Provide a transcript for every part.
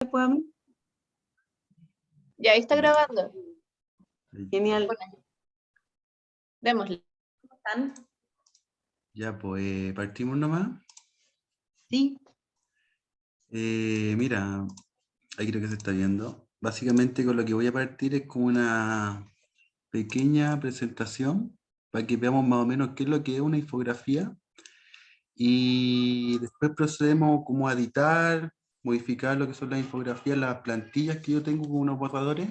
podamos. Ya ahí está grabando. Genial. Bueno, démosle. ¿Cómo están? Ya, pues partimos nomás. Sí. Mira, ahí creo que se está viendo. Básicamente con lo que voy a partir es como una pequeña presentación para que veamos más o menos qué es lo que es una infografía y después procedemos como a editar, modificar lo que son las infografías, las plantillas que yo tengo con unos borradores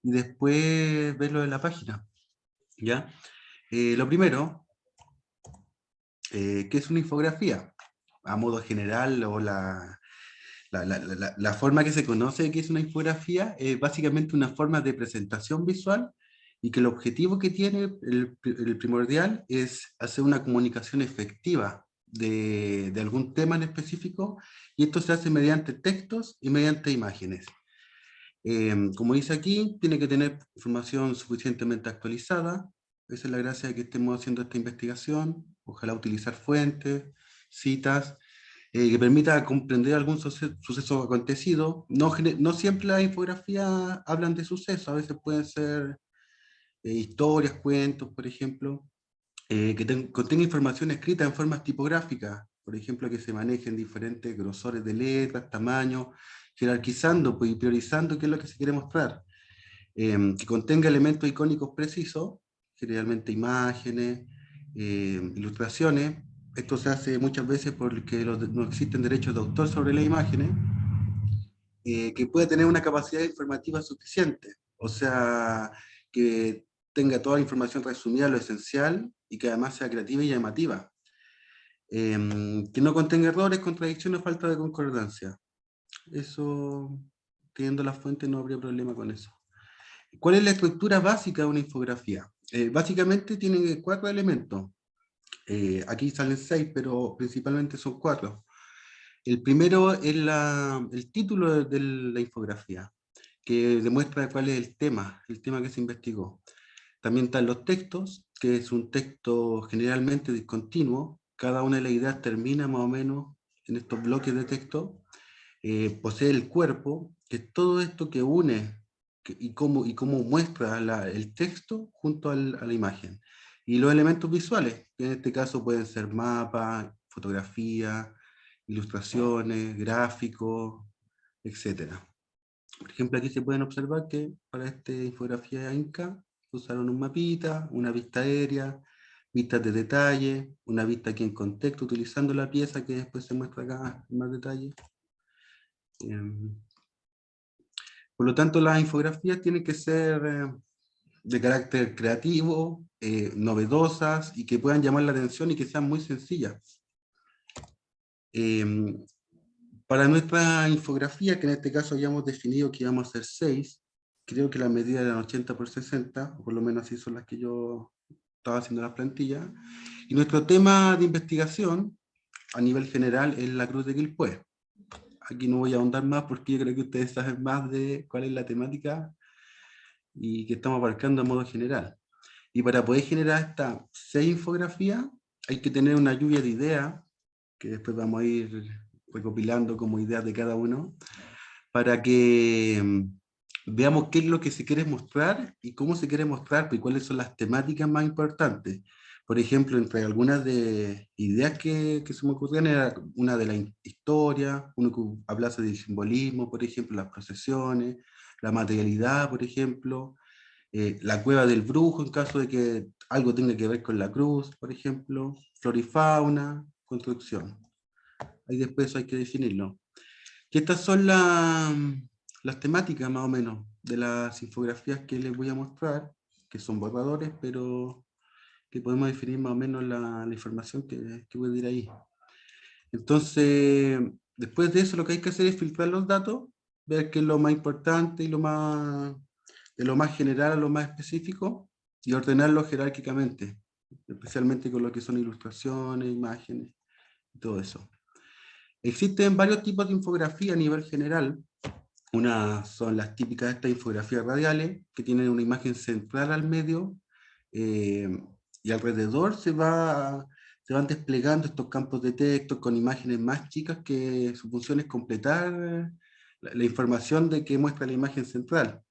y después verlo en la página. ¿Ya? Lo primero, ¿qué es una infografía? A modo general, o la forma que se conoce que es una infografía es básicamente una forma de presentación visual y que el objetivo que tiene, el primordial, es hacer una comunicación efectiva de algún tema en específico, y esto se hace mediante textos y mediante imágenes. Como dice aquí, tiene que tener información suficientemente actualizada. Esa es la gracia de que estemos haciendo esta investigación. Ojalá utilizar fuentes, citas, que permita comprender algún suceso acontecido. No siempre las infografías hablan de sucesos, a veces pueden ser historias, cuentos, por ejemplo, que contenga información escrita en formas tipográficas, por ejemplo, que se manejen diferentes grosores de letras, tamaños, jerarquizando pues, y priorizando qué es lo que se quiere mostrar. Que contenga elementos icónicos precisos, generalmente imágenes, ilustraciones. Esto se hace muchas veces porque no existen derechos de autor sobre las imágenes, que pueda tener una capacidad informativa suficiente, o sea, que tenga toda la información resumida, lo esencial, y que además sea creativa y llamativa. Que no contenga errores, contradicciones o falta de concordancia. Eso, teniendo la fuente, no habría problema con eso. ¿Cuál es la estructura básica de una infografía? Básicamente tiene 4 elementos. Aquí salen 6, pero principalmente son 4. El primero es el título de la infografía, que demuestra cuál es el tema que se investigó. También están los textos, que es un texto generalmente discontinuo. Cada una de las ideas termina más o menos en estos bloques de texto. Posee el cuerpo, que es todo esto que une y cómo muestra el texto junto a la imagen. Y los elementos visuales, que en este caso pueden ser mapas, fotografía, ilustraciones, gráficos, etcétera. Por ejemplo, aquí se pueden observar que para esta infografía Inca usaron un mapita, una vista aérea, vistas de detalle, una vista aquí en contexto, utilizando la pieza que después se muestra acá en más detalle. Por lo tanto, las infografías tienen que ser de carácter creativo, novedosas y que puedan llamar la atención y que sean muy sencillas. Para nuestra infografía, que en este caso habíamos definido que íbamos a hacer 6, creo que la medida eran 80 por 60, o por lo menos así son las que yo estaba haciendo las plantillas. Y nuestro tema de investigación, a nivel general, es la Cruz de Quilpué. Aquí no voy a ahondar más porque yo creo que ustedes saben más de cuál es la temática y que estamos abarcando a modo general. Y para poder generar estas 6 infografías, hay que tener una lluvia de ideas, que después vamos a ir recopilando como ideas de cada uno, para que veamos qué es lo que se quiere mostrar y cómo se quiere mostrar, pues, y cuáles son las temáticas más importantes. Por ejemplo, entre algunas de ideas que se me ocurrían era una de la historia, uno que hablase del simbolismo, por ejemplo, las procesiones, la materialidad, por ejemplo, la cueva del brujo en caso de que algo tenga que ver con la cruz, por ejemplo, flora y fauna, construcción. Ahí después eso hay que definirlo. Y estas son las temáticas más o menos de las infografías que les voy a mostrar, que son borradores, pero que podemos definir más o menos la información que puede ir ahí. Entonces, después de eso lo que hay que hacer es filtrar los datos, ver qué es lo más importante y de lo más general a lo más específico, y ordenarlo jerárquicamente, especialmente con lo que son ilustraciones, imágenes, y todo eso. Existen varios tipos de infografía a nivel general. Una son las típicas de estas infografías radiales, que tienen una imagen central al medio, eh, y alrededor se van desplegando estos campos de texto con imágenes más chicas que su función es completar la información de que muestra la imagen central.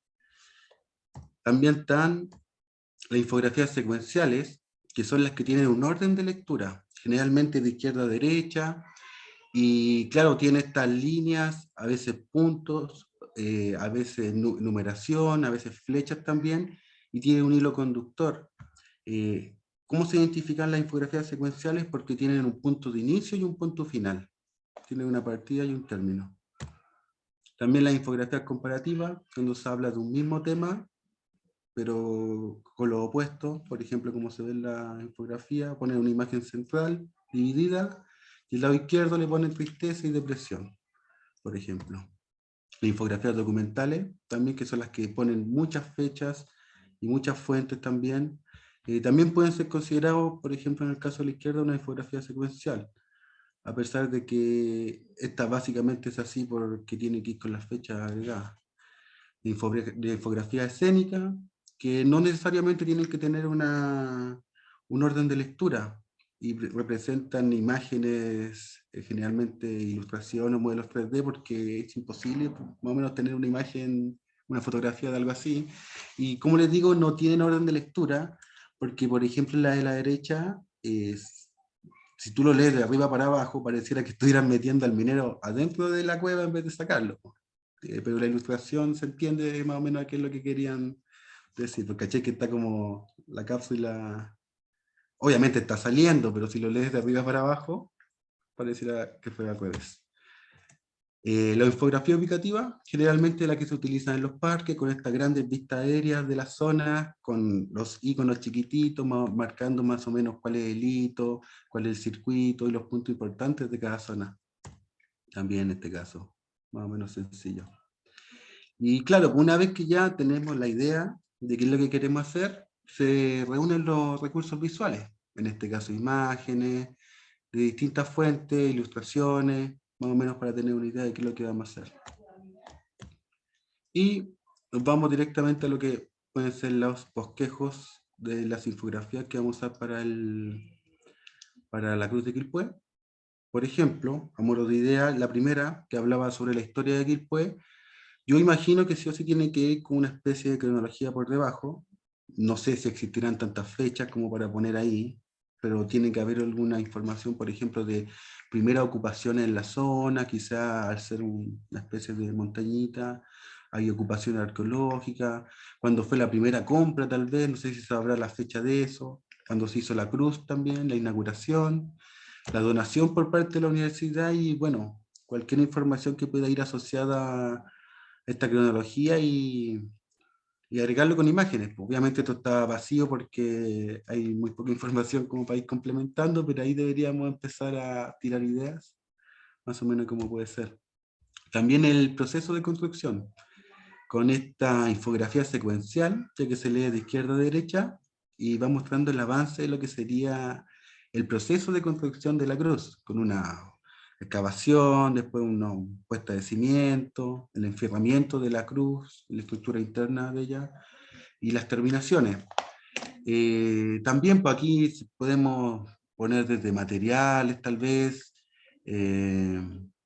También están las infografías secuenciales, que son las que tienen un orden de lectura, generalmente de izquierda a derecha, y claro, tiene estas líneas, a veces puntos, a veces numeración, a veces flechas también, y tiene un hilo conductor. ¿Cómo se identifican las infografías secuenciales? Porque tienen un punto de inicio y un punto final. Tienen una partida y un término. También las infografías comparativas, cuando se habla de un mismo tema, pero con lo opuesto, por ejemplo, como se ve en la infografía, ponen una imagen central dividida, y el lado izquierdo le ponen tristeza y depresión, por ejemplo. Las infografías documentales, también, que son las que ponen muchas fechas y muchas fuentes también, también pueden ser considerados, por ejemplo, en el caso de la izquierda, una infografía secuencial, a pesar de que esta básicamente es así porque tiene que ir con las fechas agregadas. De infografía escénica, que no necesariamente tienen que tener un orden de lectura, y representan imágenes, generalmente ilustración o modelos 3D, porque es imposible más o menos tener una imagen, una fotografía de algo así. Y como les digo, no tienen orden de lectura, porque por ejemplo la de la derecha, si tú lo lees de arriba para abajo, pareciera que estuvieran metiendo al minero adentro de la cueva en vez de sacarlo. Pero la ilustración se entiende más o menos a qué es lo que querían decir, porque caché que está como la cápsula, obviamente está saliendo, pero si lo lees de arriba para abajo, pareciera que fuera al revés. La infografía ubicativa, generalmente la que se utiliza en los parques, con estas grandes vistas aéreas de las zonas, con los iconos chiquititos, marcando más o menos cuál es el hito, cuál es el circuito y los puntos importantes de cada zona. También en este caso, más o menos sencillo. Y claro, una vez que ya tenemos la idea de qué es lo que queremos hacer, se reúnen los recursos visuales, en este caso imágenes, de distintas fuentes, ilustraciones, más o menos para tener una idea de qué es lo que vamos a hacer. Y nos vamos directamente a lo que pueden ser los bosquejos de las infografías que vamos a usar para la Cruz de Quilpué. Por ejemplo, a modo de idea, la primera, que hablaba sobre la historia de Quilpué, yo imagino que sí o sí tiene que ir con una especie de cronología por debajo. No sé si existirán tantas fechas como para poner ahí, pero tiene que haber alguna información, por ejemplo, de primera ocupación en la zona, quizá al ser una especie de montañita, hay ocupación arqueológica, cuando fue la primera compra tal vez, no sé si sabrá la fecha de eso, cuando se hizo la cruz también, la inauguración, la donación por parte de la universidad y bueno, cualquier información que pueda ir asociada a esta cronología y agregarlo con imágenes. Obviamente esto está vacío porque hay muy poca información como para ir complementando, pero ahí deberíamos empezar a tirar ideas, más o menos cómo puede ser. También el proceso de construcción, con esta infografía secuencial, ya que se lee de izquierda a derecha, y va mostrando el avance de lo que sería el proceso de construcción de la cruz, con una excavación, después una puesta de cimiento, el enfierramiento de la cruz, la estructura interna de ella, y las terminaciones. También pues, aquí podemos poner desde materiales, tal vez,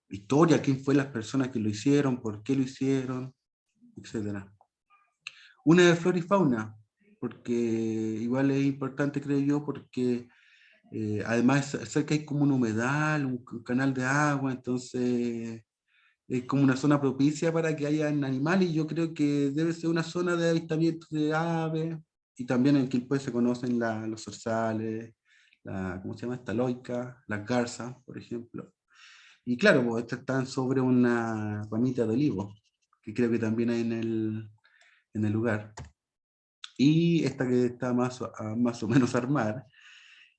historia, quién fue las personas que lo hicieron, por qué lo hicieron, etc. Una de flora y fauna, porque igual es importante, creo yo, porque además cerca hay como un humedal, un canal de agua, entonces es como una zona propicia para que haya animales, y yo creo que debe ser una zona de avistamiento de aves, y también en Quilpué se conocen los zorzales, ¿cómo se llama esta? Loica, las garzas, por ejemplo. Y claro, pues estas están sobre una ramita de olivo, que creo que también hay en el lugar. Y esta que está más o menos armada,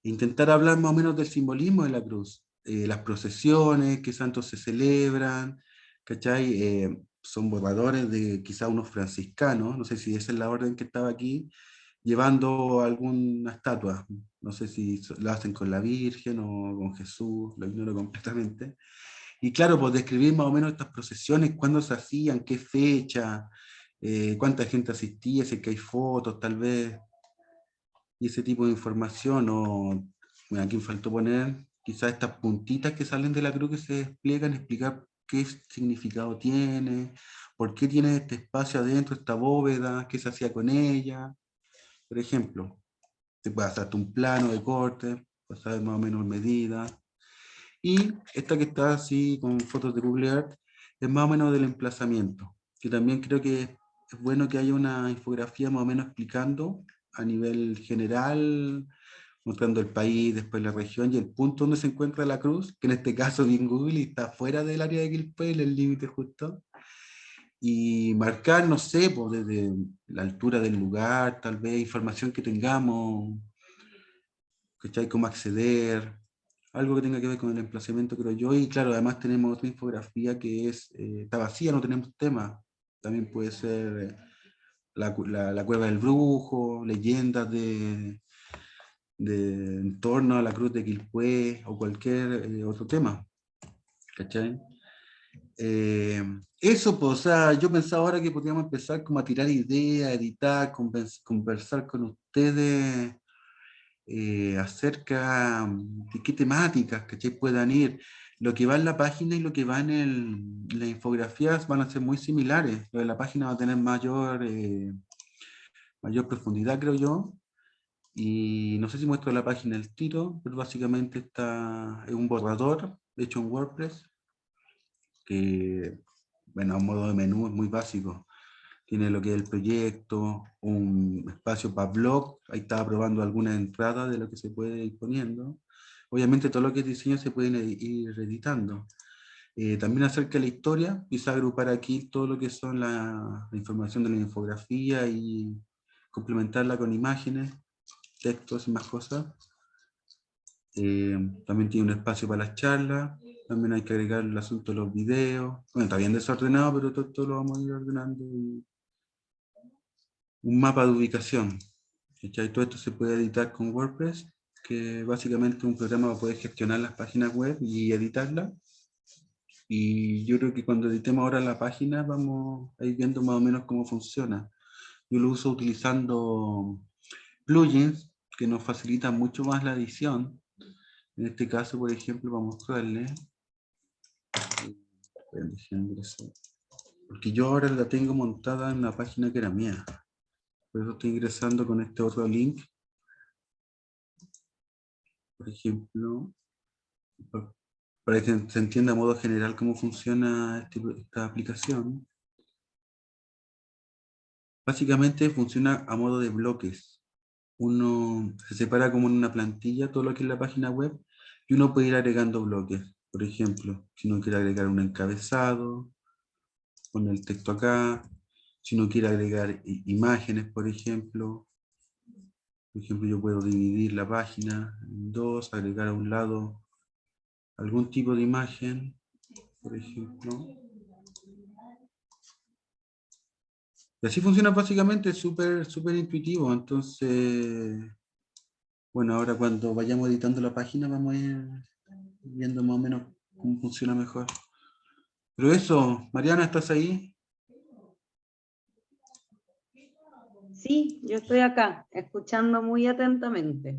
intentar hablar más o menos del simbolismo de la cruz, las procesiones, qué santos se celebran, ¿cachai? Son borradores de quizá unos franciscanos, no sé si esa es la orden que estaba aquí, llevando alguna estatua, no sé si lo hacen con la Virgen o con Jesús, lo ignoro completamente. Y claro, pues describir más o menos estas procesiones, cuándo se hacían, qué fecha, cuánta gente asistía, si es que hay fotos tal vez, y ese tipo de información, o bueno, aquí me faltó poner quizás estas puntitas que salen de la cruz que se despliegan, explicar qué significado tiene, por qué tiene este espacio adentro, esta bóveda, qué se hacía con ella. Por ejemplo, te puede hacerte un plano de corte, pues saber más o menos medidas. Y esta que está así con fotos de Google Earth es más o menos del emplazamiento, que también creo que es bueno que haya una infografía más o menos explicando a nivel general, mostrando el país, después la región y el punto donde se encuentra la cruz, que en este caso vi en Google y está fuera del área de Quilpué, en el límite justo. Y marcar, no sé, pues desde la altura del lugar, tal vez información que tengamos, ¿cachai? Cómo acceder, algo que tenga que ver con el emplazamiento, creo yo. Y claro, además tenemos otra infografía que está vacía, no tenemos tema. También puede ser la cueva del brujo, leyendas en torno a la cruz de Quilpué o cualquier otro tema, ¿cachai? Eso, pues, o sea, yo pensaba ahora que podríamos empezar como a tirar ideas, editar, conversar con ustedes acerca de qué temáticas, ¿cachai? Puedan ir. Lo que va en la página y lo que va en las infografías van a ser muy similares. Lo de la página va a tener mayor profundidad, creo yo. Y no sé si muestro la página del tiro, pero básicamente es un borrador hecho en WordPress, que, bueno, a modo de menú es muy básico. Tiene lo que es el proyecto, un espacio para blog, ahí estaba probando algunas entradas de lo que se puede ir poniendo. Obviamente todo lo que es diseño se puede ir editando. También acerca de la historia, quizá agrupar aquí todo lo que son la información de la infografía y complementarla con imágenes, textos y más cosas. También tiene un espacio para las charlas, también hay que agregar el asunto de los videos. Bueno, está bien desordenado, pero todo lo vamos a ir ordenando. Un mapa de ubicación. ¿Cachai? Todo esto se puede editar con WordPress, que básicamente es un programa para poder gestionar las páginas web y editarlas. Y yo creo que cuando editemos ahora la página vamos a ir viendo más o menos cómo funciona. Yo lo uso utilizando plugins que nos facilitan mucho más la edición. En este caso, por ejemplo, vamos a mostrarles. Porque yo ahora la tengo montada en una página que era mía. Por eso estoy ingresando con este otro link. Por ejemplo, para que se entienda a modo general cómo funciona esta aplicación. Básicamente funciona a modo de bloques. Uno se separa como en una plantilla todo lo que es la página web y uno puede ir agregando bloques. Por ejemplo, si uno quiere agregar un encabezado, pone el texto acá. Si uno quiere agregar imágenes, por ejemplo, yo puedo dividir la página en dos, agregar a un lado algún tipo de imagen, por ejemplo. Y así funciona básicamente, es súper intuitivo. Entonces, bueno, ahora cuando vayamos editando la página vamos a ir viendo más o menos cómo funciona mejor. Pero eso, Mariana, ¿estás ahí? Sí, yo estoy acá, escuchando muy atentamente.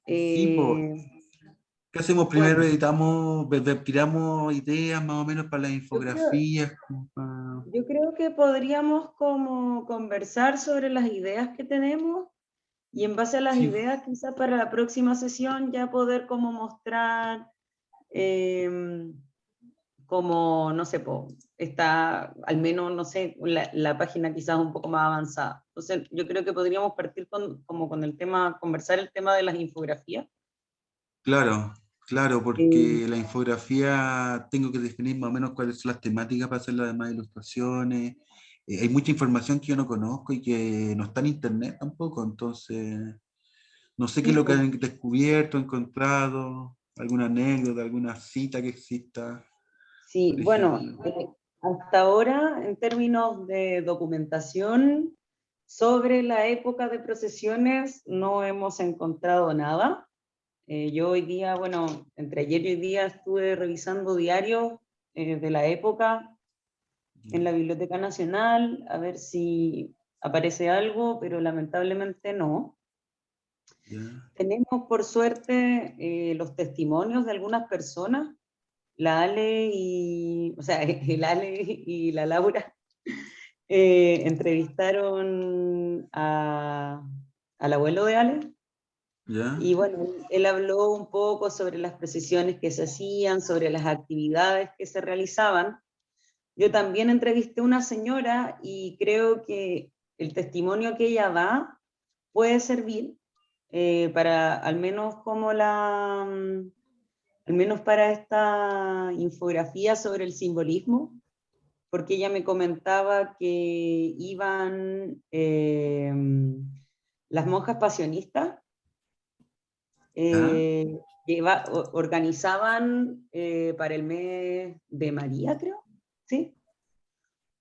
Sí, pues. ¿Qué hacemos primero? Bueno, Editamos, tiramos ideas más o menos para las yo creo, infografías. Como para... yo creo que podríamos como conversar sobre las ideas que tenemos y en base a las Sí, ideas quizás para la próxima sesión ya poder como mostrar como, no sé, está al menos, no sé, la página quizás un poco más avanzada. Entonces, yo creo que podríamos partir como con el tema, conversar el tema de las infografías. claro, Eh, porque la infografía tengo que definir más o menos cuáles son las temáticas para hacer las demás ilustraciones. Hay mucha información que yo no conozco y que no está en internet tampoco, entonces no sé qué es sí, lo que han descubierto, encontrado, alguna anécdota, alguna cita que exista, sí, por bueno, ejemplo. hasta ahora en términos de documentación sobre la época de procesiones no hemos encontrado nada. Yo hoy día, bueno, entre ayer y hoy día estuve revisando diarios de la época en la Biblioteca Nacional, a ver si aparece algo, pero lamentablemente no. ¿Ya? Tenemos por suerte los testimonios de algunas personas la Ale y, o sea, el Ale y la Laura entrevistaron al abuelo de Ale. ¿Ya? Y bueno, él habló un poco sobre las procesiones que se hacían, sobre las actividades que se realizaban. Yo también entrevisté a una señora y creo que el testimonio que ella da puede servir para, al menos como al menos para esta infografía sobre el simbolismo, porque ella me comentaba que iban las monjas pasionistas, ¿Ya? organizaban para el mes de María, creo, ¿sí?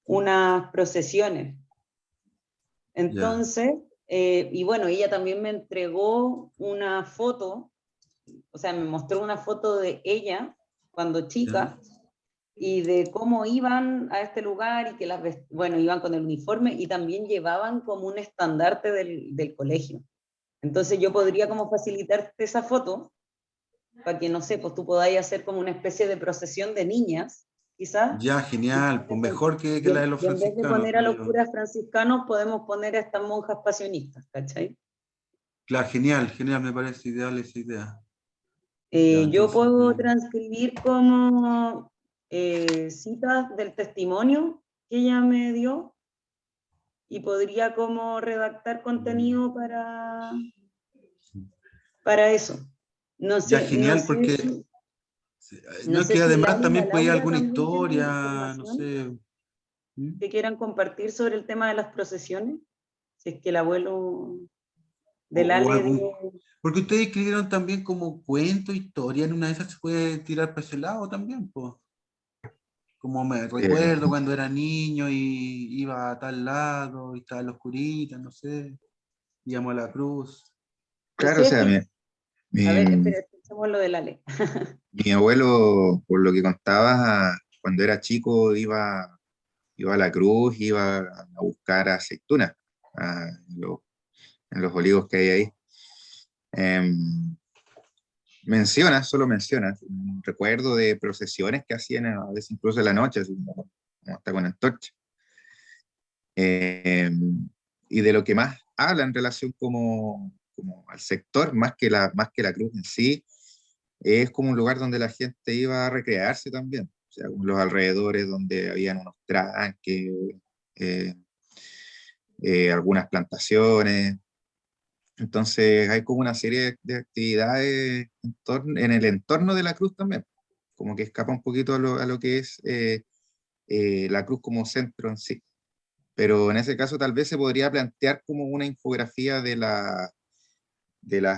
Unas procesiones. Ya. Entonces, y bueno, ella también me entregó una foto, o sea, me mostró una foto de ella cuando ¿Ya? chica y de cómo iban a este lugar y que bueno, iban con el uniforme y también llevaban como un estandarte del colegio. Entonces yo podría como facilitarte esa foto para que, no sé, pues tú podáis hacer como una especie de procesión de niñas, quizás, Ya, genial, pues mejor que la de los y en vez de franciscanos, poner a creo los yo. curas franciscanos, podemos poner a estas monjas pasionistas, ¿cachai? Claro, genial, genial, me parece ideal esa idea. Ya, Yo entonces, puedo transcribir como citas del testimonio que ella me dio y podría como redactar contenido para eso. No ya, sé, no genial, sé porque si, no no es sé que si además Lali y la también podía Laura alguna también tienen historia, no información sé. ¿Mm? que quieran compartir sobre el tema de las procesiones, si es que el abuelo del O Ale algún. dio... Porque ustedes escribieron también como cuento, historia, en una de esas se puede tirar para ese lado también, pues. Como me Eh, recuerdo cuando era niño y iba a tal lado y estaba los curitas, no sé, íbamos a la cruz. No claro, o sé, es sea, que, a ver, mi, espera, escuchemos lo del Ale. mi abuelo, por lo que contaba, cuando era chico iba a la cruz, iba a buscar aceitunas en los olivos que hay ahí. Em, solo menciona un recuerdo de procesiones que hacían a veces incluso en la noche, así como hasta con antorcha. Y de lo que más habla en relación como al sector, más que la cruz en sí, es como un lugar donde la gente iba a recrearse también, o sea, como los alrededores donde habían unos tranques, eh, algunas plantaciones. Entonces hay como una serie de actividades en el entorno de la cruz también, como que escapa un poquito a lo que es la cruz como centro en sí. Pero en ese caso tal vez se podría plantear como una infografía de las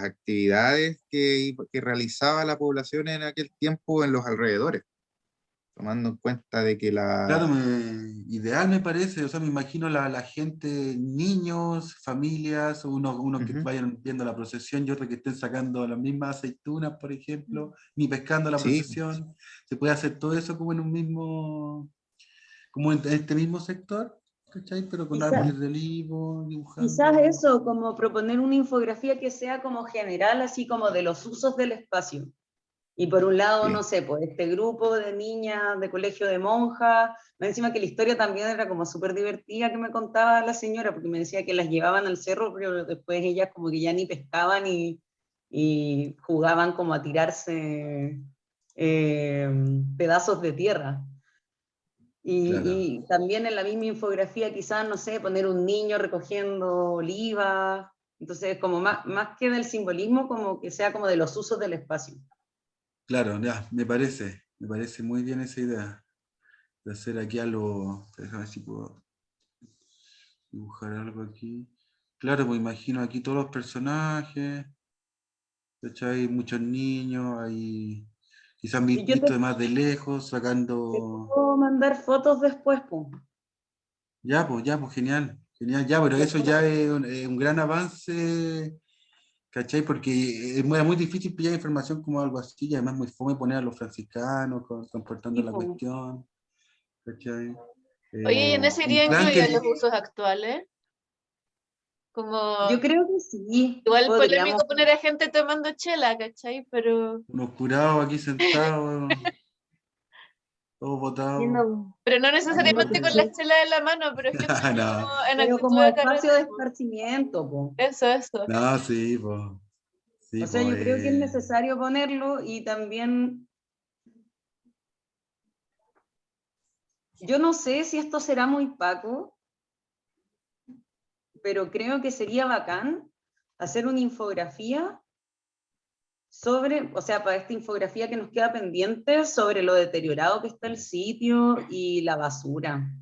actividades que realizaba la población en aquel tiempo en los alrededores, tomando en cuenta de que Claro, ideal me parece, o sea, me imagino la gente, niños, familias, unos que Ujú, vayan viendo la procesión y otros que estén sacando las mismas aceitunas, por ejemplo, ni pescando la sí, procesión. Se puede hacer todo eso como en un mismo, como en este mismo sector, ¿cachai? Pero con Quizás, árboles de olivo, quizás dibujando. eso, como proponer una infografía que sea como general, así como de los usos del espacio. Y por un lado, no sí, sé, pues este grupo de niñas de colegio de monjas, más encima que la historia también era como súper divertida que me contaba la señora, porque me decía que las llevaban al cerro, pero después ellas como que ya ni pescaban y jugaban como a tirarse eh, pedazos de tierra. Claro, Y también en la misma infografía quizás, no sé, poner un niño recogiendo olivas, entonces como más que del simbolismo, como que sea como de los usos del espacio. claro, ya, me parece muy bien esa idea de hacer aquí algo, déjame ver si puedo dibujar algo aquí. Claro, pues imagino aquí todos los personajes, ¿cachai? Hay muchos niños, hay quizás Y yo visto de más de lejos, te sacando. puedo mandar fotos después, pues. Ya, pues genial, genial, ya, pero eso ya es un gran avance, ¿cachai? Porque era muy difícil pillar información como algo así, y además muy fome poner a los franciscanos comportando Sí, la pues. cuestión, ¿cachai? Oye, ¿y en ese Un iría plan incluidos que. los usos actuales? Yo Como, creo que sí, igual podríamos. polémico poner a gente tomando chela, ¿cachai? Pero Unos curados aquí sentados. todo botado. Pero no necesariamente con la sí. chela en la mano, pero es que No. como en Pero actitud como de espacio de carrete, po. esparcimiento, po. Eso. No, sí, pues. Sí, O sea, pues. yo creo que es necesario ponerlo y también, yo no sé si esto será muy Paco, pero creo que sería bacán hacer una infografía sobre, o sea, para esta infografía que nos queda pendiente, sobre lo deteriorado que está el sitio y la basura.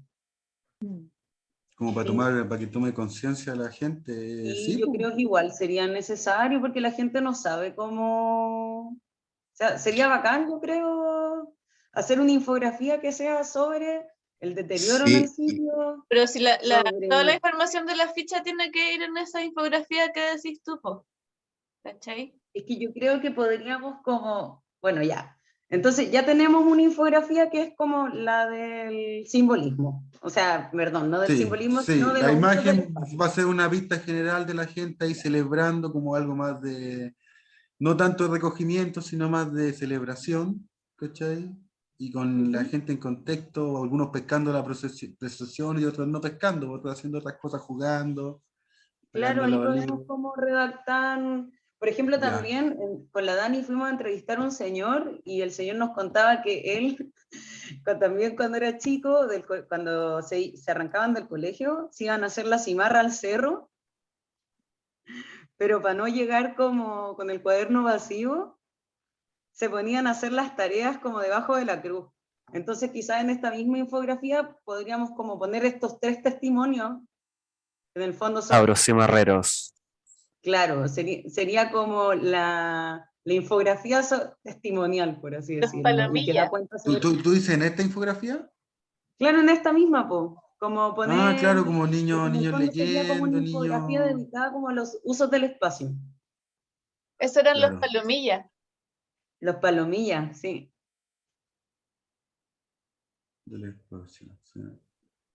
Como para Sí. tomar, para que tome conciencia la gente. Y Sí, yo pues. creo que igual sería necesario porque la gente no sabe cómo, o sea, sería bacán, yo creo, hacer una infografía que sea sobre el deterioro en el Sí, sitio, Pero si toda la sobre... información de la ficha tiene que ir en esa infografía que decís tú, po. ¿Cachai? Es que yo creo que podríamos como, bueno, ya. Entonces ya tenemos una infografía que es como la del simbolismo. O sea, perdón, no del Sí, simbolismo, sino sí. de La los usos del imagen espacio. va a ser una vista general de la gente ahí celebrando como algo más de, no tanto de recogimiento, sino más de celebración, ¿cachai? Y con la Ujú. gente en contexto, algunos pescando la procesión y otros no pescando, otros haciendo otras cosas, jugando, Claro, pegando ahí la podemos olivo. como redactar, por ejemplo, Ya. también con la Dani fuimos a entrevistar a un señor y el señor nos contaba que él, también cuando era chico, cuando se arrancaban del colegio, se iban a hacer la cimarra al cerro, pero para no llegar como con el cuaderno vacío, se ponían a hacer las tareas como debajo de la cruz. Entonces quizás en esta misma infografía podríamos como poner estos 3 testimonios, en el fondo son, Cabros cimarreros. claro, sería como la infografía testimonial, por así Los decirlo, y que da palomillas. cuenta ¿Tú, sobre... tú, tú dices en esta infografía? Claro, en esta misma, como Ah, poner, claro, como niños, en el niños fondo sería como una leyendo, infografía niños. dedicada como a los usos del espacio. Eso eran los Claro, palomillas. Los palomillas, sí. del espacio. Sí.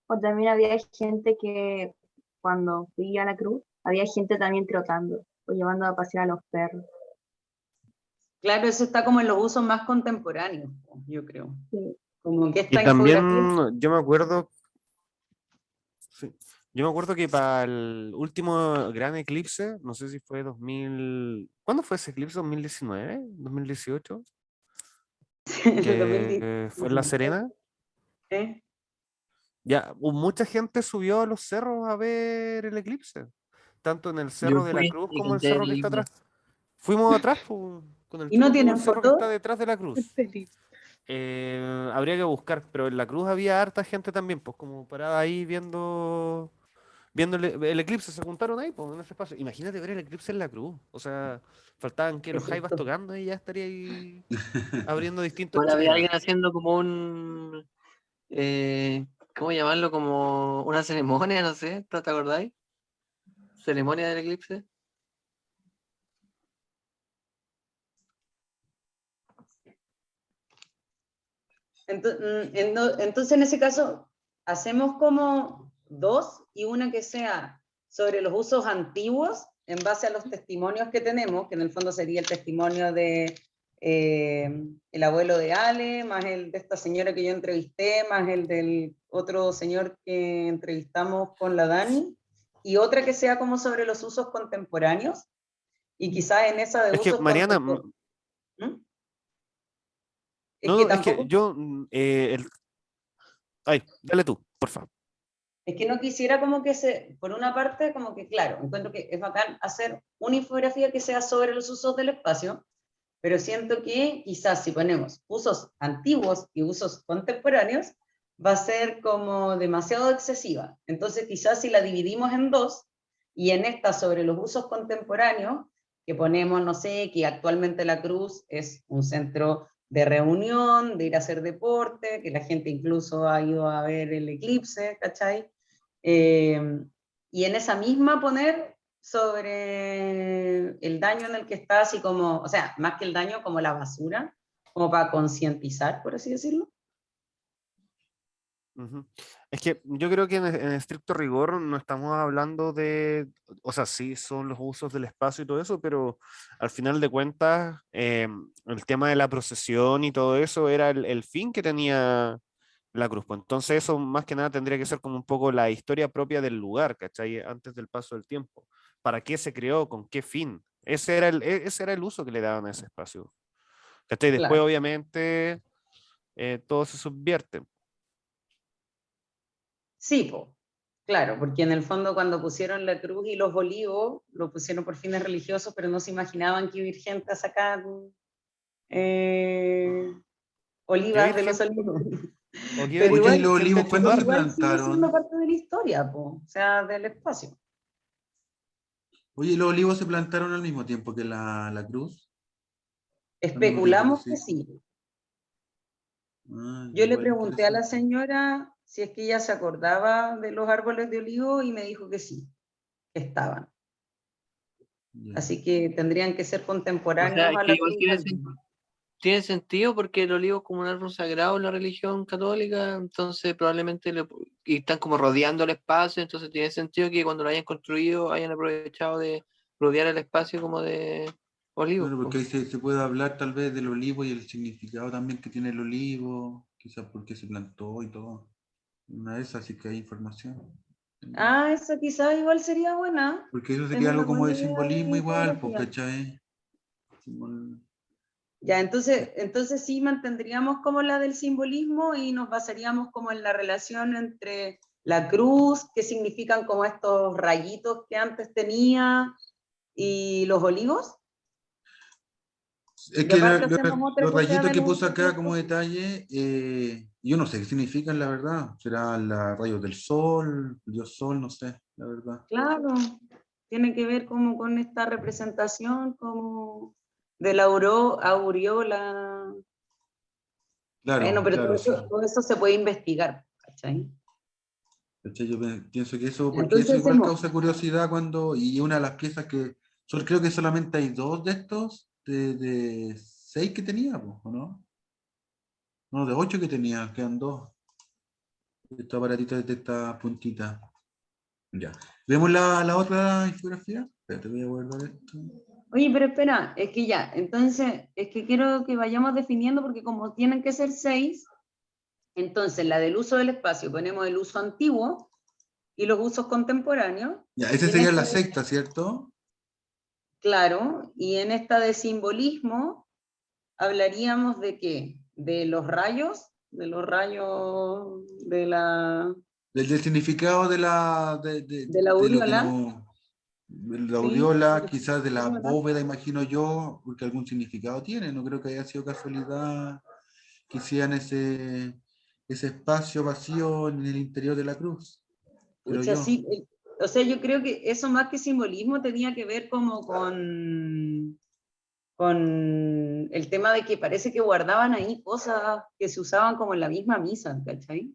O también había gente que cuando fui a la cruz, había gente también trotando o llevando a pasear a los perros. Claro, eso está como en los usos más contemporáneos, yo creo. Sí. Como que Y esta infografía... también yo me acuerdo, sí, yo me acuerdo que para el último gran eclipse, no sé si fue 2000, ¿cuándo fue ese eclipse? ¿2019? ¿2018? de Que fue en La 2019. Serena. ¿Eh? Ya, mucha gente subió a los cerros a ver el eclipse, tanto en el Yo Cerro de la fui Cruz y como el canté cerro el que está himno. atrás. Fuimos atrás con el ¿Y no tour por el tienen cerro que fotos? está detrás de la cruz. Habría que buscar, pero en la cruz había harta gente también, pues como parada ahí viendo el eclipse, se juntaron ahí, pues en ese espacio. Imagínate ver el eclipse en la cruz. O sea, faltaban que los Es jaivas esto. tocando y ya estaría ahí abriendo distintos Bueno, había chakras. alguien haciendo como ¿cómo llamarlo? Como una ceremonia, no sé, ¿te acordáis? Ceremonia del eclipse. Entonces, en ese caso, hacemos como dos y una que sea sobre los usos antiguos en base a los testimonios que tenemos, que en el fondo sería el testimonio de el abuelo de Ale, más el de esta señora que yo entrevisté, más el del otro señor que entrevistamos con la Dani, y otra que sea como sobre los usos contemporáneos, y quizás en esa de Es que, usos Mariana, contemporáneos. Es que no, es que tampoco yo, ay, dale tú, por favor. Es que no quisiera como que por una parte, como que claro, encuentro que es bacán hacer una infografía que sea sobre los usos del espacio, pero siento que quizás si ponemos usos antiguos y usos contemporáneos, va a ser como demasiado excesiva. Entonces quizás si la dividimos en dos, y en esta sobre los usos contemporáneos, que ponemos, no sé, que actualmente la Cruz es un centro de reunión, de ir a hacer deporte, que la gente incluso ha ido a ver el eclipse, ¿cachai? Y en esa misma poner sobre el daño en el que está, así como, o sea, más que el daño, como la basura, como para concientizar, por así decirlo. Ujú. Es que yo creo que en estricto rigor no estamos hablando de, o sea, sí son los usos del espacio y todo eso, pero al final de cuentas, el tema de la procesión y todo eso era el fin que tenía la cruz. Pues entonces eso más que nada tendría que ser como un poco la historia propia del lugar, ¿cachai? Antes del paso del tiempo. ¿Para qué se creó? ¿Con qué fin? Ese era el uso que le daban a ese espacio. ¿Cachai? Después, Claro. obviamente, todo se subvierte. Sí, po, claro, porque en el fondo cuando pusieron la cruz y los olivos, lo pusieron por fines religiosos, pero no se imaginaban que iba a ir gente a sacar eh, Que va a olivas ir de los gente, olivos. o que va a Pero ir Oye, ¿y igual, los gente a olivos cuándo se chupar. igual sigue siendo plantaron? parte de la historia, po, o sea, del espacio. Oye, ¿y los olivos se plantaron al mismo tiempo que la cruz? Al mismo tiempo que Especulamos que sí. sí. Ah, Yo le igual pregunté a la interesante. señora si es que ella se acordaba de los árboles de olivo y me dijo que sí, que estaban. Ya. Así que tendrían que ser O sea, contemporáneos es a que la igual cruz al menos. tiene sentido porque el olivo es como un árbol sagrado en la religión católica, entonces probablemente y están como rodeando el espacio, entonces tiene sentido que cuando lo hayan construido hayan aprovechado de rodear el espacio como de olivos, Claro, po. porque ahí se puede hablar tal vez del olivo y el significado también que tiene el olivo, quizás por qué se plantó y todo. Una de esas sí que hay información. Ah, esa quizás igual sería buena. Porque eso Es sería algo una como buena de idea de simbolismo igual, infografía. porque ¿cachai? Ya, entonces sí mantendríamos como la del simbolismo y nos basaríamos como en la relación entre la cruz, que significan como estos rayitos que antes tenía, y los olivos. Es Y que aparte hacemos otra los que sea rayitos de que los puse usos del acá como espacio. detalle, yo no sé qué significan, la verdad. Serán los rayos del sol, el dios sol, no sé, la verdad. Claro, tiene que ver como con esta representación como de la aureola. Bueno, Claro, pero claro, sí. todo eso se puede investigar, ¿cachai? ¿Cachai? Yo pienso que eso, porque eso Entonces igual hacemos, causa curiosidad cuando, y una de las piezas que, creo que solamente hay dos de estos, de seis que tenía, po, ¿o no? No, de ocho que tenía, quedan dos. Estos aparatitos de esta puntita. Ya. ¿Vemos la otra infografía? Espérate, voy a guardar esto. oye, pero espera, es que ya, entonces, es que quiero que vayamos definiendo porque como tienen que ser 6, entonces la del uso del espacio ponemos el uso antiguo y los usos contemporáneos, Ya, esa y en sería esta, la sexta, ¿cierto? claro, y en esta de simbolismo hablaríamos de qué, de los rayos Del significado de la de lo que aureola, nos. De la sí, aureola, quizás de la aureola. bóveda, imagino yo, porque algún significado tiene. No creo que haya sido casualidad que hicieran ese espacio vacío en el interior de la cruz, creo Pucha, yo. sí, o sea, yo creo que eso más que simbolismo tenía que ver como con el tema de que parece que guardaban ahí cosas que se usaban como en la misma misa, ¿cachai?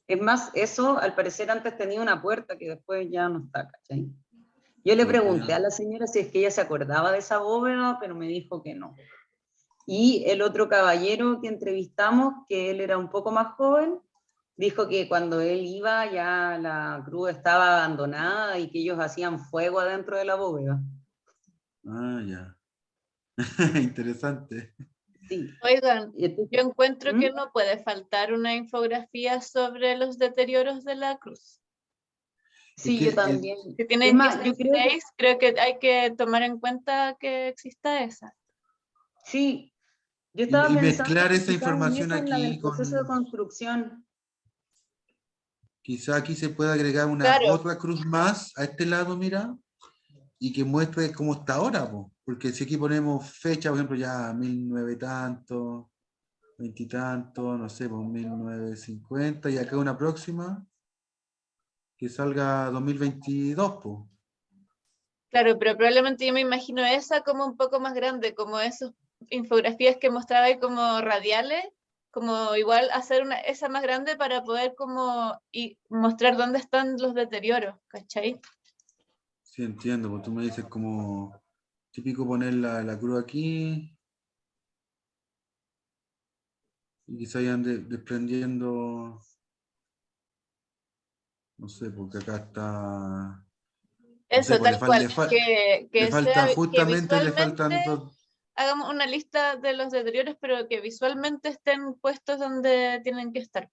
Es más, eso al parecer antes tenía una puerta que después ya no está, ¿cachai? Yo le pregunté a Ya. la señora si es que ella se acordaba de esa bóveda, pero me dijo que no. Y el otro caballero que entrevistamos, que él era un poco más joven, dijo que cuando él iba ya la cruz estaba abandonada y que ellos hacían fuego adentro de la bóveda. Ah, ya. Interesante. Sí. Oigan, Y entonces, yo encuentro ¿mm? que no puede faltar una infografía sobre los deterioros de la cruz. Es Sí, que yo también. Si Es tienen que más, ser yo creo que 6, creo que hay que tomar en cuenta que exista esa. sí. Yo estaba y pensando mezclar que esa quizás en información esa, en la aquí del proceso de con, construcción. quizá aquí se puede agregar una Claro, otra cruz más a este lado, mira, y que muestre cómo está ahora, po. Porque si aquí ponemos fecha, por ejemplo, ya 1900 y tanto, 20 y tanto, no sé, pues 1950, y acá una próxima que salga 2022, pues. claro, pero probablemente yo me imagino esa como un poco más grande, como esas infografías que mostraba ahí como radiales, como igual hacer esa más grande para poder como y mostrar dónde están los deterioros, ¿cachai? Sí, entiendo, pues tú me dices como típico poner la cruz aquí y que se vayan desprendiendo. No sé, porque acá está... No Eso, sé, pues tal cual. Que le falta, sea, que justamente le visualmente faltan dos... hagamos una lista de los deterioros, pero que visualmente estén puestos donde tienen que estar.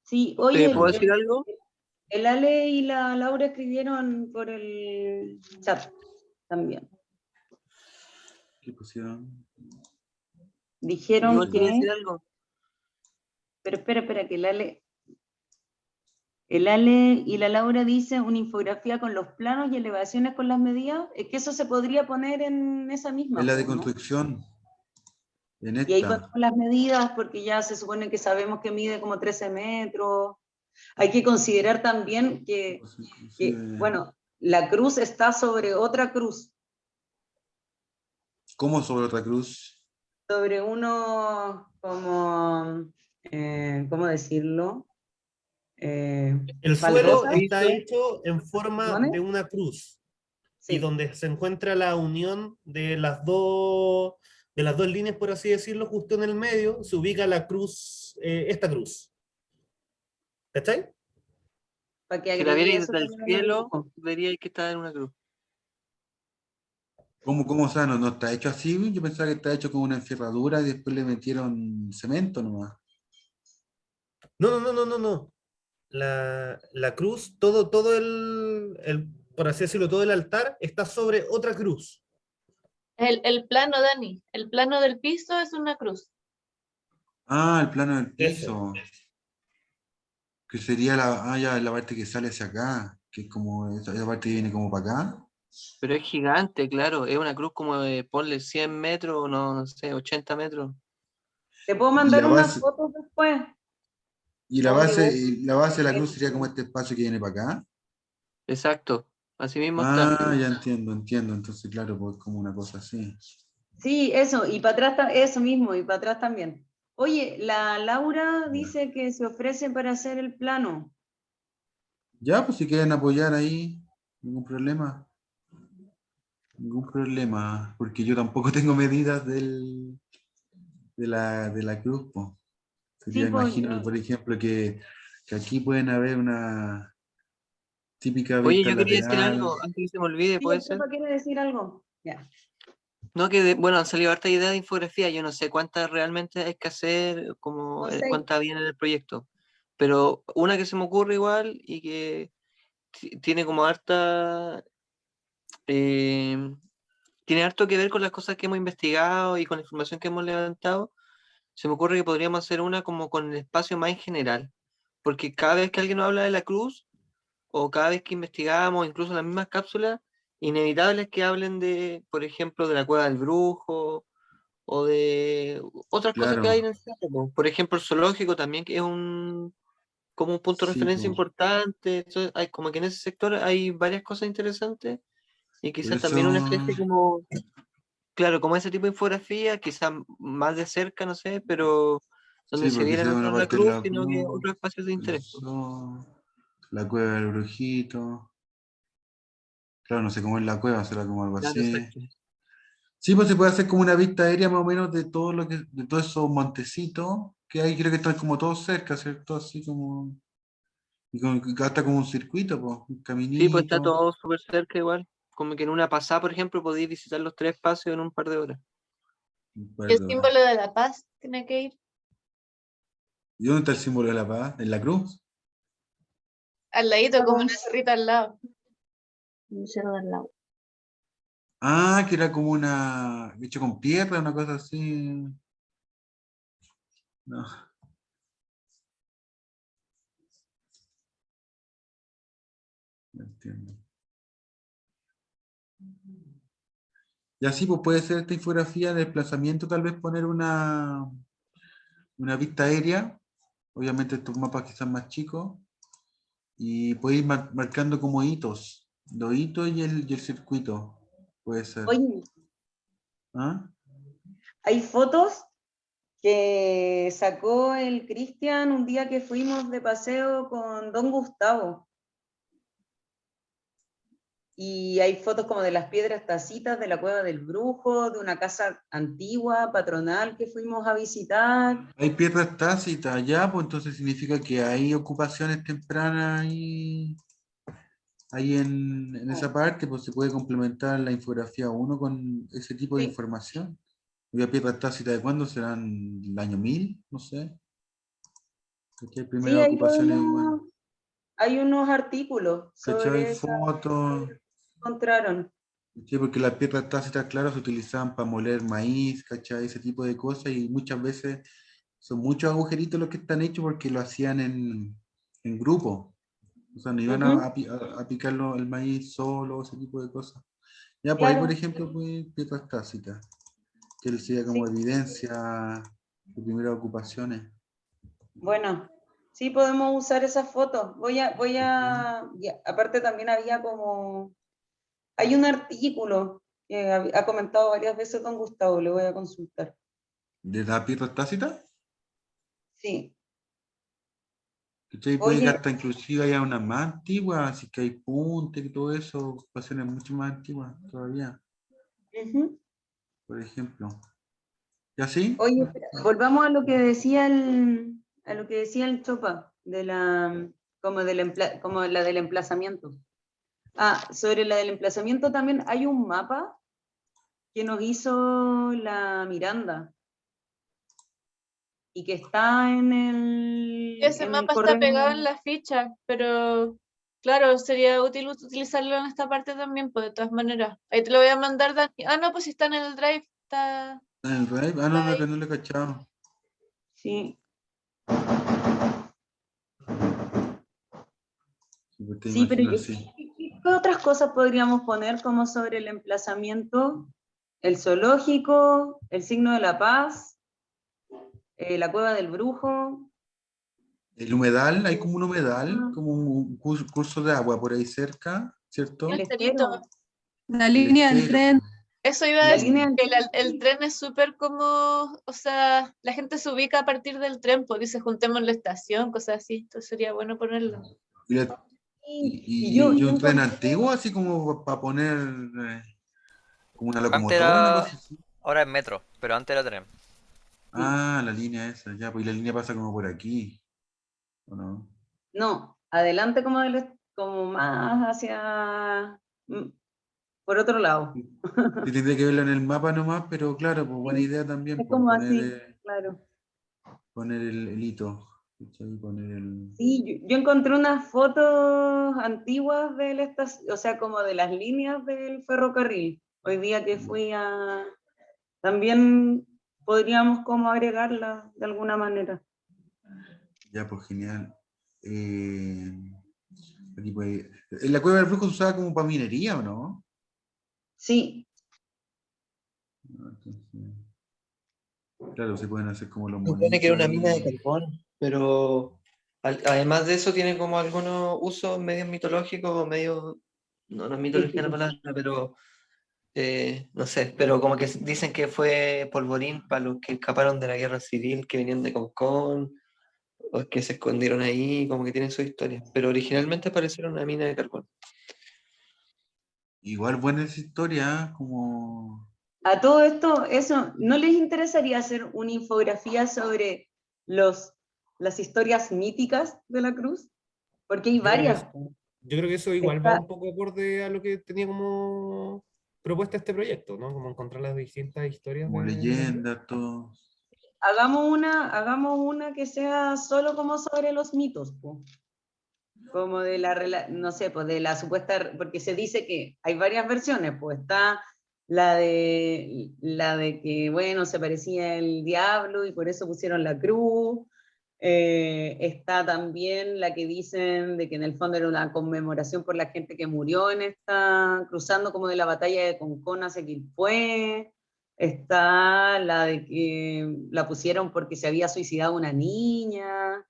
Sí, oye, ¿Puedo decir algo? el Ale y la Laura escribieron por el chat también. ¿Qué pusieron? Dijeron Igual quería decir que... algo. Pero espera, que el Ale y la Laura dicen una infografía con los planos y elevaciones con las medidas. Es que eso se podría poner en esa misma, Es la de ¿no? construcción. En Y ahí esta. ponemos las medidas porque ya se supone que sabemos que mide como 13 metros. Hay que considerar también que, Pues, inclusive- bueno, la cruz está sobre otra cruz, ¿Cómo sobre otra cruz? sobre uno como, ¿cómo decirlo? El suelo Baldosa, está ¿Viste? hecho en forma ¿perdone? de una cruz y Sí, donde se encuentra la unión de las dos líneas, por así decirlo, justo en el medio, se ubica la cruz, esta cruz. ¿Cachai? para que Si la agregué vierais eso desde el también en el cielo, dibujo. veríais que está en una cruz. ¿Cómo, o sea, no está hecho así? Yo pensaba que está hecho con una encerradura y después le metieron cemento nomás. No. La cruz, todo por así decirlo, todo el altar está sobre otra cruz. El plano, Dani, el plano del piso es una cruz. Ah, el plano del Eso. piso. Que sería la parte que sale hacia acá. Que es como, esa parte que viene como para acá. Pero es gigante, claro. Es una cruz como de, ponle 100 metros, no sé, 80 metros. Te puedo Y mandar la unas base, fotos después, y o un dibujo. la base de la cruz sería como este espacio que viene para acá. Exacto. Así mismo está. Ah, ya entiendo. Entonces, claro, pues como una cosa así. Sí, eso, y para atrás, eso mismo, y para atrás también. Oye, la Laura Ya. dice que se ofrece para hacer el plano. Ya, pues si quieren apoyar ahí, ningún problema. Ningún problema, porque yo tampoco tengo medidas de la cruz, pues. Sí, Sería, pues, imagino, que, por ejemplo, que aquí pueden haber una típica Oye, vista yo quería decir lateral. algo, antes que se me olvide, sí, ¿puede el ser? profe quiere decir algo. Ya. No, bueno, han salido harta idea de infografía, yo no sé cuántas realmente hay que hacer, como No sé, cuántas vienen en el proyecto, pero una que se me ocurre igual y que tiene como harta, eh, tiene harto que ver con las cosas que hemos investigado y con la información que hemos levantado, se me ocurre que podríamos hacer una como con el espacio más en general, porque cada vez que alguien nos habla de la cruz, o cada vez que investigamos, incluso las mismas cápsulas, inevitable es que hablen de, por ejemplo, de la Cueva del Brujo, o de otras cosas que hay en Claro, el centro, po. Por ejemplo, el zoológico también, que es como un punto de sí, referencia pues. importante. Entonces, hay, como que en ese sector hay varias cosas interesantes y Por quizás eso, también una especie como, claro, como ese tipo de infografía, quizás más de cerca, no sé, pero donde sí, se porque viera se ve no una solo la parte de cruz, la sino que cruz, otros espacios de el interés. zoo, la cueva del brujito. Claro, no sé cómo es la cueva, será como algo Claro, así. exacto. Sí, pues se puede hacer como una vista aérea más o menos de todo lo que, de todos esos montecitos que hay, creo que están como todos cerca, ¿cierto? Así como, y hasta como un circuito, pues, un Sí, pues está caminito. todo súper cerca igual. Como que en una pasada, por ejemplo, podéis visitar los 3 espacios en un par de horas. Un Y par el de horas. símbolo de la paz tiene que ir ¿Y dónde está el símbolo de la paz? ¿En la cruz? al ladito, como una cerrita al lado. Un cerro del lado. Ah, que era como una, hecho con piedra, una cosa así. No, no entiendo. Y así pues puede ser esta infografía de desplazamiento, tal vez poner una vista aérea, obviamente estos mapas que son más chicos, y puede ir marcando como hitos, los hitos y el circuito, puede ser. Oye, ¿Ah? hay fotos que sacó el Cristian un día que fuimos de paseo con Don Gustavo. Y hay fotos como de las piedras tacitas, de la Cueva del Brujo, de una casa antigua, patronal, que fuimos a visitar. Hay piedras tácitas allá, pues entonces significa que hay ocupaciones tempranas ahí en esa parte, pues se puede complementar la infografía 1 con ese tipo de Sí, información. ¿Y las piedras tácitas de cuándo serán? ¿El año 1000? No sé. Aquí hay sí, primeras ocupaciones, bueno, hay unos artículos ¿cachai? sobre esa Fotos. que encontraron. Sí, porque las piedras tácitas, claro, se utilizaban para moler maíz, ¿cachai? Ese tipo de cosas, y muchas veces son muchos agujeritos los que están hechos porque lo hacían en grupo. O sea, no iban Ujú, a picarlo el maíz solo, ese tipo de cosas. Ya, pues ahí, por claro, ejemplo, pues, piedras tácitas, que sería sí. como evidencia de primeras ocupaciones. Bueno, sí podemos usar esas fotos. Ujú. Aparte también había como, hay un artículo que ha comentado varias veces don Gustavo, le voy a consultar. ¿De las piedras tácitas? Sí, ¿Cachai? Puede que oye, hasta inclusive haya unas más antiguas, así que hay puntes y todo eso, ocupaciones mucho más antiguas todavía, ujú. por ejemplo. ¿Y así? Oye, espera, volvamos a lo que decía el Chopa, como la del emplazamiento. Ah, sobre la del emplazamiento también hay un mapa que nos hizo la Miranda y que está Ese en el mapa está pegado correo. en la ficha, pero claro, sería útil utilizarlo en esta parte también, pues de todas maneras. Ahí te lo voy a mandar, Dani. Ah, no, pues si está en el drive, ¿En el Drive? Ah, no, está no, ahí. no lo he cachado. Sí, Sí, pues te sí, pero imagino así. ¿qué otras cosas podríamos poner como sobre el emplazamiento? El zoológico, el signo de la paz, la cueva del brujo. El humedal, hay como un humedal, Ah, como un curso de agua por ahí cerca, El el ¿cierto? estelito. estero, La El línea del estero. tren. Eso iba a la decir, línea del que tren, el tren es súper como, o sea, la gente se ubica a partir del tren, pues dice juntemos en la estación, cosas así. Entonces sería bueno ponerlo. Y, y yo, y yo un tren encontré, antiguo, así como para poner como una Antes locomotora, una era, cosa así. ahora es metro, pero antes era tren. sí, Ah, la línea esa, ya, pues y la línea pasa como por aquí, ¿o no? no, adelante como más hacia, mm, por otro lado. Sí, tendría que verlo en el mapa nomás, pero claro, pues buena Sí, idea también, es pues como poner, así, claro. poner el hito, ¿cachai? Poner el... Sí, yo encontré unas fotos antiguas o sea, como de las líneas del ferrocarril. Hoy día que también podríamos como agregarla de alguna manera. Ya, pues genial. Aquí puede- ¿La cueva del flujo se usaba como para minería o no? Sí, Ah, entonces, claro, se pueden hacer como los Se supone que era monitos una mina de ahí. carbón, pero además de eso tiene como algunos usos medios mitológicos, o medios, no, no es mitología la místico. palabra, pero no sé, pero como que dicen que fue polvorín para los que escaparon de la guerra civil, que venían de Concón, o que se escondieron ahí, como que tienen su historia, pero originalmente parecieron una mina de carbón. Igual buena esa historia, como... A todo esto, eso, ¿no les interesaría hacer una infografía sobre los, las historias míticas de la cruz? Porque hay Yo creo que varias. eso, yo creo que eso igual va Está, un poco acorde a lo que tenía como propuesta este proyecto, ¿no? Como encontrar las distintas historias como de la cruz. leyenda, todo. hagamos una que sea solo como sobre los mitos, po. Como de no sé, pues de la supuesta, porque se dice que hay varias versiones, pues está la de que, bueno, se parecía el diablo y por eso pusieron la cruz. Está también la que dicen de que en el fondo era una conmemoración por la gente que murió cruzando como de la batalla de Concón hacia Quilpué. Está la de que la pusieron porque se había suicidado una niña.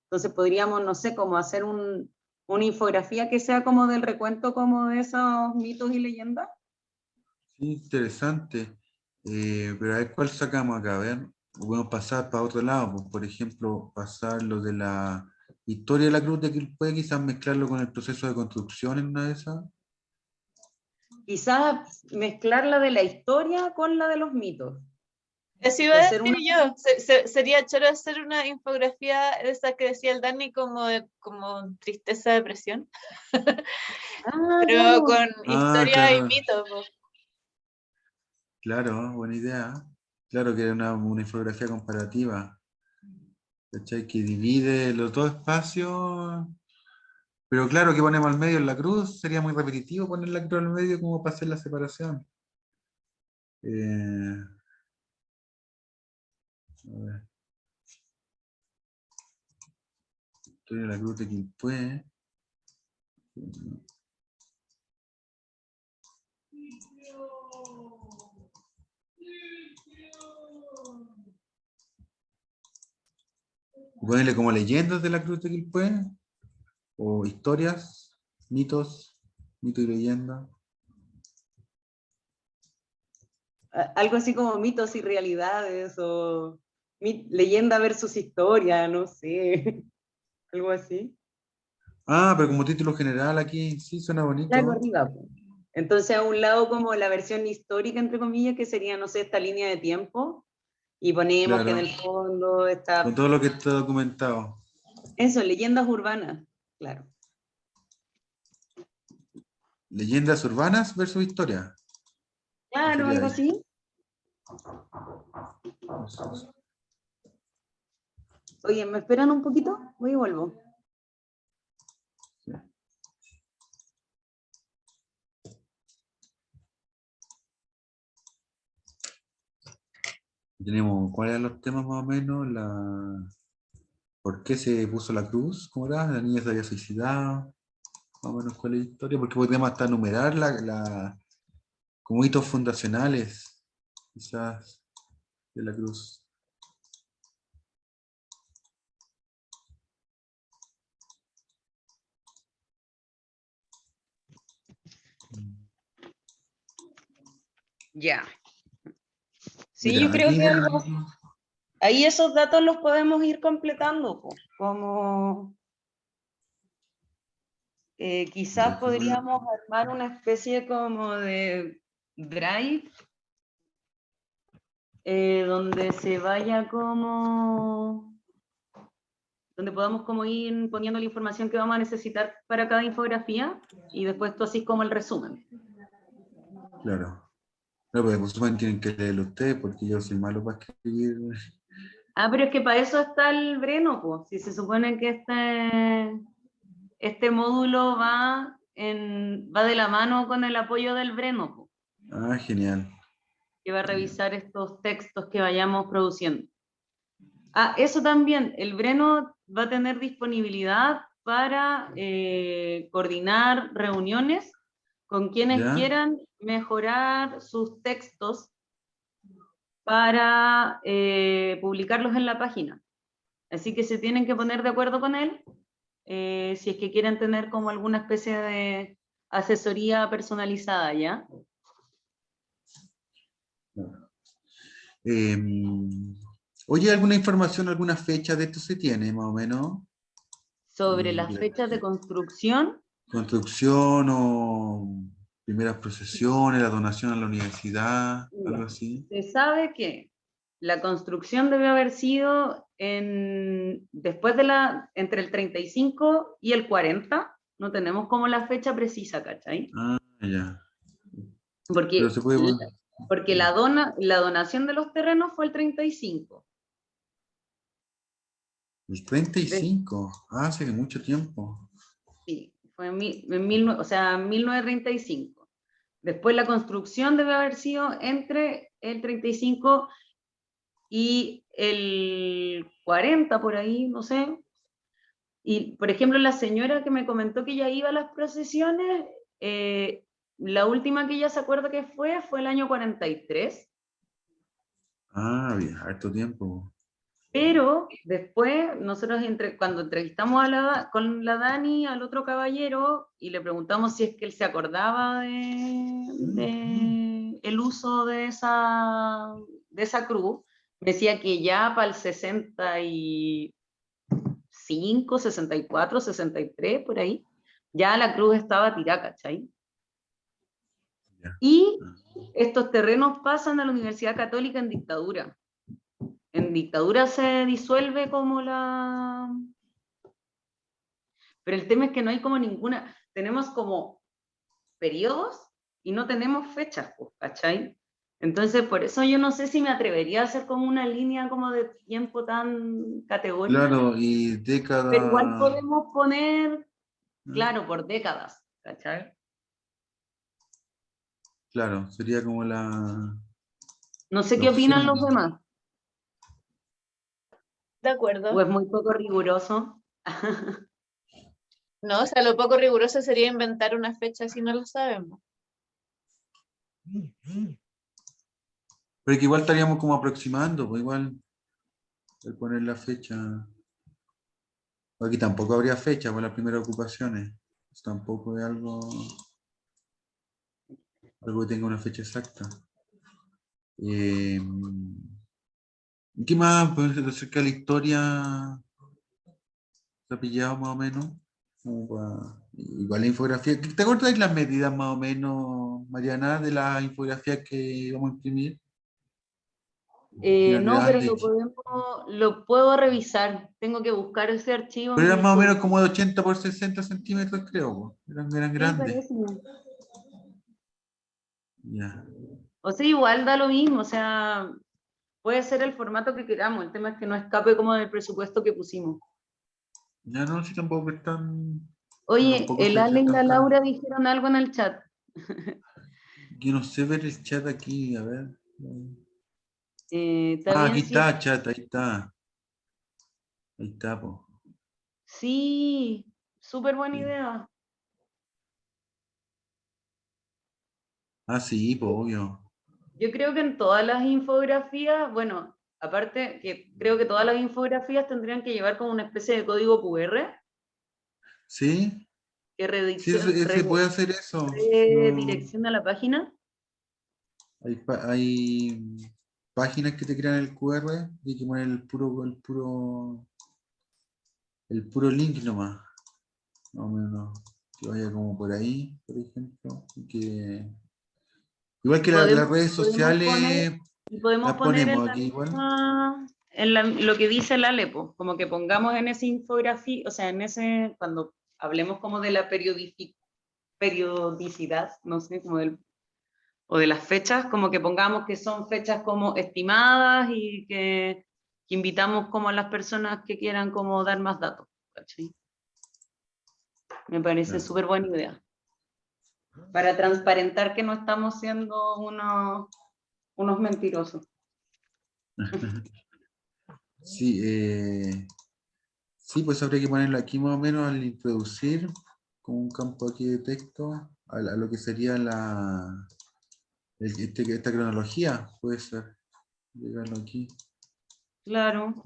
Entonces podríamos, no sé, como hacer una infografía que sea como del recuento como de esos mitos y leyendas. Sí, interesante. Pero a ver cuál sacamos acá, a ver. Podemos pasar para otro lado, pues, por ejemplo, pasar lo de la historia de la cruz de Quilpué, quizás mezclarlo con el proceso de construcción en una de esas. quizás mezclar la de la historia con la de los mitos. Eso iba a Hacer decir una- yo, sería choro hacer una infografía, esa que decía el Dani, como tristeza, depresión, Ah, pero claro. con Ah, historia y claro, mitos, po. claro, buena idea. Claro que era una infografía comparativa, ¿cachai? Que divide los dos espacios. Pero claro, que ponemos al medio en la cruz, sería muy repetitivo poner la cruz al medio como para hacer la separación. A ver, historia de la cruz de Quilpué. Ponerle como leyendas de la cruz de Quilpué, o historias, mitos, mito y leyenda. Algo así como mitos y realidades, o leyenda versus historia, no sé, algo así. Ah, pero como título general aquí, sí, suena Claro, bonito. arriba, po. Entonces, a un lado como la versión histórica, entre comillas, que sería, no sé, esta línea de tiempo, y ponemos que en Claro, el fondo con está, todo lo que está documentado. eso, leyendas urbanas, claro. Leyendas urbanas versus historia. Claro, Sería algo ahí. así. Oye, ¿me esperan un poquito? Voy y vuelvo. Tenemos, ¿cuáles eran los temas más o menos? ¿Por qué se puso la cruz? ¿Cómo era? La niña se había suicidado. Más o menos cuál es la historia, porque podríamos hasta enumerar como hitos fundacionales, quizás, de la cruz. Ya. Sí, yo Mira, creo aquí que ahí esos datos los podemos ir completando, po. Como quizás aquí voy a- podríamos armar una especie como de drive donde se vaya como, donde podamos como ir poniendo la información que vamos a necesitar para cada infografía y después tú así como el resumen. Claro. No, pues resumen tienen que leerlo ustedes porque yo soy malo para escribir. Ah, pero es que para eso está el Breno, pues. Si se supone que este módulo va de la mano con el apoyo del Breno, po, Ah, genial. que va a revisar estos textos que vayamos produciendo. Ah, eso también, el Breno va a tener disponibilidad para coordinar reuniones con quienes ¿Ya? quieran mejorar sus textos para publicarlos en la página. Así que se tienen que poner de acuerdo con él si es que quieren tener como alguna especie de asesoría personalizada, ¿ya? Oye, ¿alguna información, alguna fecha de esto se tiene, más o menos? Sobre las fechas de construcción, Construcción o primeras procesiones, la donación a la universidad, algo ya, así. se sabe que la construcción debe haber sido después entre el 35 y el 40, no tenemos como la fecha precisa, ¿cachai? Ah, ya. Pero Porque, se puede porque la donación de los terrenos fue el 35. el 35. Ah, hace mucho tiempo. Sí, fue o sea, 1935. Después la construcción debe haber sido entre el 35 y el 40, por ahí, no sé. Y, por ejemplo, la señora que me comentó que ella iba a las procesiones, la última que ella se acuerda que fue el año 43. Ah, bien, harto tiempo. Pero después, nosotros cuando entrevistamos con la Dani al otro caballero y le preguntamos si es que él se acordaba de el uso de esa cruz, me decía que ya para el 65, 64, 63, por ahí, ya la cruz estaba tirada, ¿cachai? Ya. Y estos terrenos pasan a la Universidad Católica en dictadura. En dictadura se disuelve como la... Pero el tema es que no hay como ninguna... Tenemos como periodos y no tenemos fechas, pues, ¿cachai? Entonces, por eso yo no sé si me atrevería a hacer como una línea como de tiempo tan categórica. Claro, y Pero igual década. podemos poner, claro, por décadas, ¿cachai? Claro, sería como No sé la qué opinan opción. los demás. De ¿O acuerdo. es muy poco riguroso? No, o sea, lo poco riguroso sería inventar una fecha si no lo sabemos. Pero que igual estaríamos como aproximando, pues igual al poner la fecha. Aquí tampoco habría fecha por las primeras ocupaciones. Tampoco es algo que tenga una fecha exacta. ¿Qué más? Pues acerca de la historia, se ha pillado más o menos. Igual la infografía. ¿Te acuerdas de las medidas más o menos, Mariana, de la infografía que vamos a imprimir? Que No, han pero dicho. lo puedo revisar. Tengo que buscar ese archivo Pero en eran mi más o menos correo. como de 80 por 60 centímetros, creo. Po. Eran Sí, grandes. parece. Ya. O sea, igual da lo mismo, o sea, puede ser el formato que queramos. El tema es que no escape como del presupuesto que pusimos. Ya no, si tampoco es tan. Oye, Tampoco el se Ale y tan la caro. Laura dijeron algo en el chat. Yo no sé ver el chat aquí, a ver. ¿Está bien Aquí si es? está, chat, ahí está. Ahí está, po. Sí, súper buena Sí. idea. Ah, sí, pues obvio. Yo creo que en todas las infografías, bueno, aparte que creo que todas las infografías tendrían que llevar como una especie de código QR ¿Sí? que Sí, se puede hacer eso. No, redirecciona la página. hay páginas que te crean el QR y hay que poner el puro link nomás. Más o menos. Que vaya como por ahí, por ejemplo. Igual que las redes sociales Podemos las poner en ponemos la aquí igual. misma, lo que dice el Alepo, como que pongamos en esa infografía, o sea, en ese, cuando hablemos como de la periodicidad, no sé, como o de las fechas, como que pongamos que son fechas como estimadas y que invitamos como a las personas que quieran como dar más datos, ¿cachai? Me parece Claro. súper buena idea. Para transparentar que no estamos siendo unos mentirosos. Sí, sí, pues habría que ponerlo aquí más o menos al introducir, con un campo aquí de texto, a lo que sería esta cronología, puede ser, llegarlo aquí, Claro.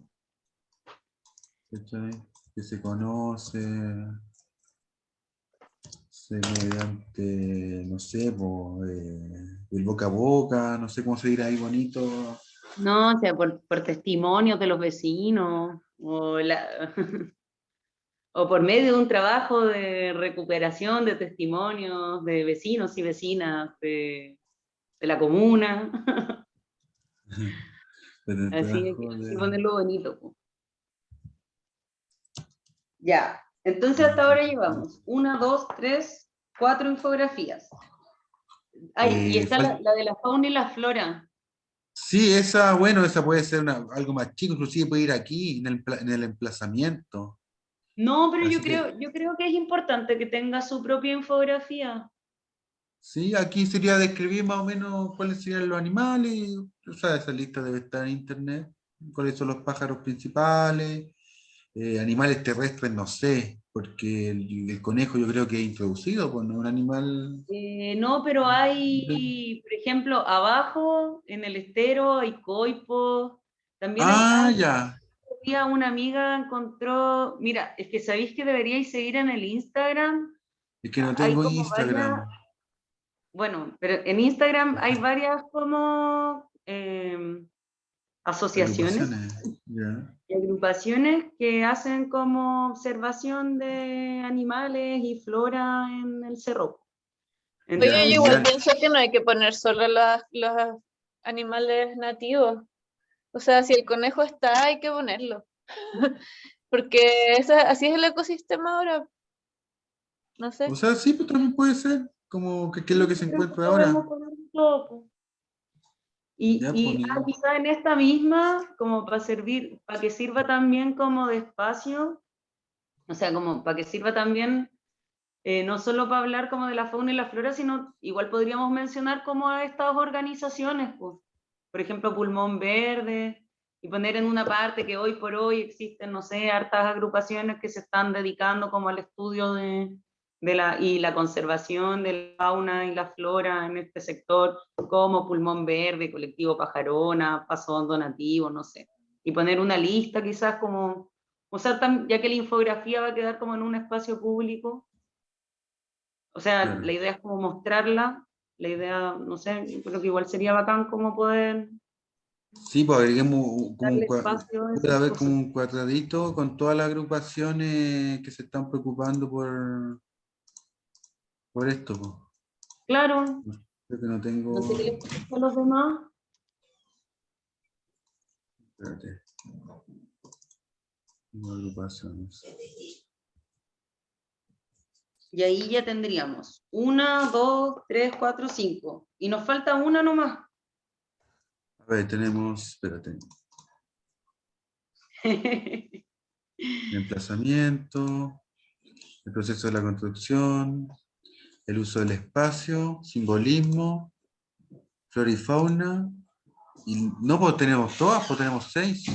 ¿cachai? Que se conoce, mediante, no sé, el boca a boca, no sé cómo se dirá ahí bonito. No, o sea, por testimonios de los vecinos, o por medio de un trabajo de recuperación de testimonios de vecinos y vecinas de la comuna. Desde el Así hay trabajo que de... ponerlo bonito, po. Ya, entonces hasta ahora llevamos 1, 2, 3, 4 infografías. Ay, y está fal- la de la fauna y la flora. Sí, esa, bueno, esa puede ser algo más chico, inclusive puede ir aquí en el emplazamiento. No, pero Así que, yo creo que es importante que tenga su propia infografía. sí, aquí sería describir más o menos cuáles serían los animales. O sea, esa lista debe estar en internet. Cuáles son los pájaros principales, animales terrestres, no sé, porque el conejo yo creo que es introducido, pues no es un animal. No, pero hay, por ejemplo, abajo en el estero hay coipos, también Ah, hay ya. día una amiga encontró, mira, es que sabéis que deberíais seguir en el Instagram, Es que no hay tengo como varias, Instagram. bueno, pero en Instagram hay varias como asociaciones Agrupaciones. Ya. y agrupaciones que hacen como observación de animales y flora en el cerro. Oye, Ya, yo y igual ya- pienso que no hay que poner solo los animales nativos. O sea, si el conejo está, hay que ponerlo. Porque así es el ecosistema ahora. No O sé. sea, sí, pues también puede ser, como que qué es lo que se Creo que encuentra podemos ahora. poner todo, po. Y, Ya, pues, mira. quizá en esta misma, como para servir, para que sirva también como de espacio, o sea, como para que sirva también, no solo para hablar como de la fauna y la flora, sino igual podríamos mencionar como a estas organizaciones, pues. Por ejemplo, Pulmón Verde, y poner en una parte que hoy por hoy existen, no sé, hartas agrupaciones que se están dedicando como al estudio y la conservación de la fauna y la flora en este sector, como Pulmón Verde, Colectivo Pajarona, Paso Hondo Nativo, no sé. Y poner una lista quizás como, o sea, ya que la infografía va a quedar como en un espacio público, o sea, Claro. la idea es como mostrarla, la idea, no sé, creo que igual sería bacán como poder Sí, pues agreguemos como darle espacio a puede esas haber como cosas. un cuadradito con todas las agrupaciones que se están preocupando por esto, pues. Claro, Creo que no no sé tengo. qué les parece a los demás. Espérate. Tengo agrupaciones. Y ahí ya tendríamos 1, 2, 3, 4, 5. Y nos falta una nomás. A ver, tenemos, espérate, el emplazamiento, el proceso de la construcción, el uso del espacio, simbolismo, flora y fauna. Y no, pues tenemos todas, pues tenemos 6.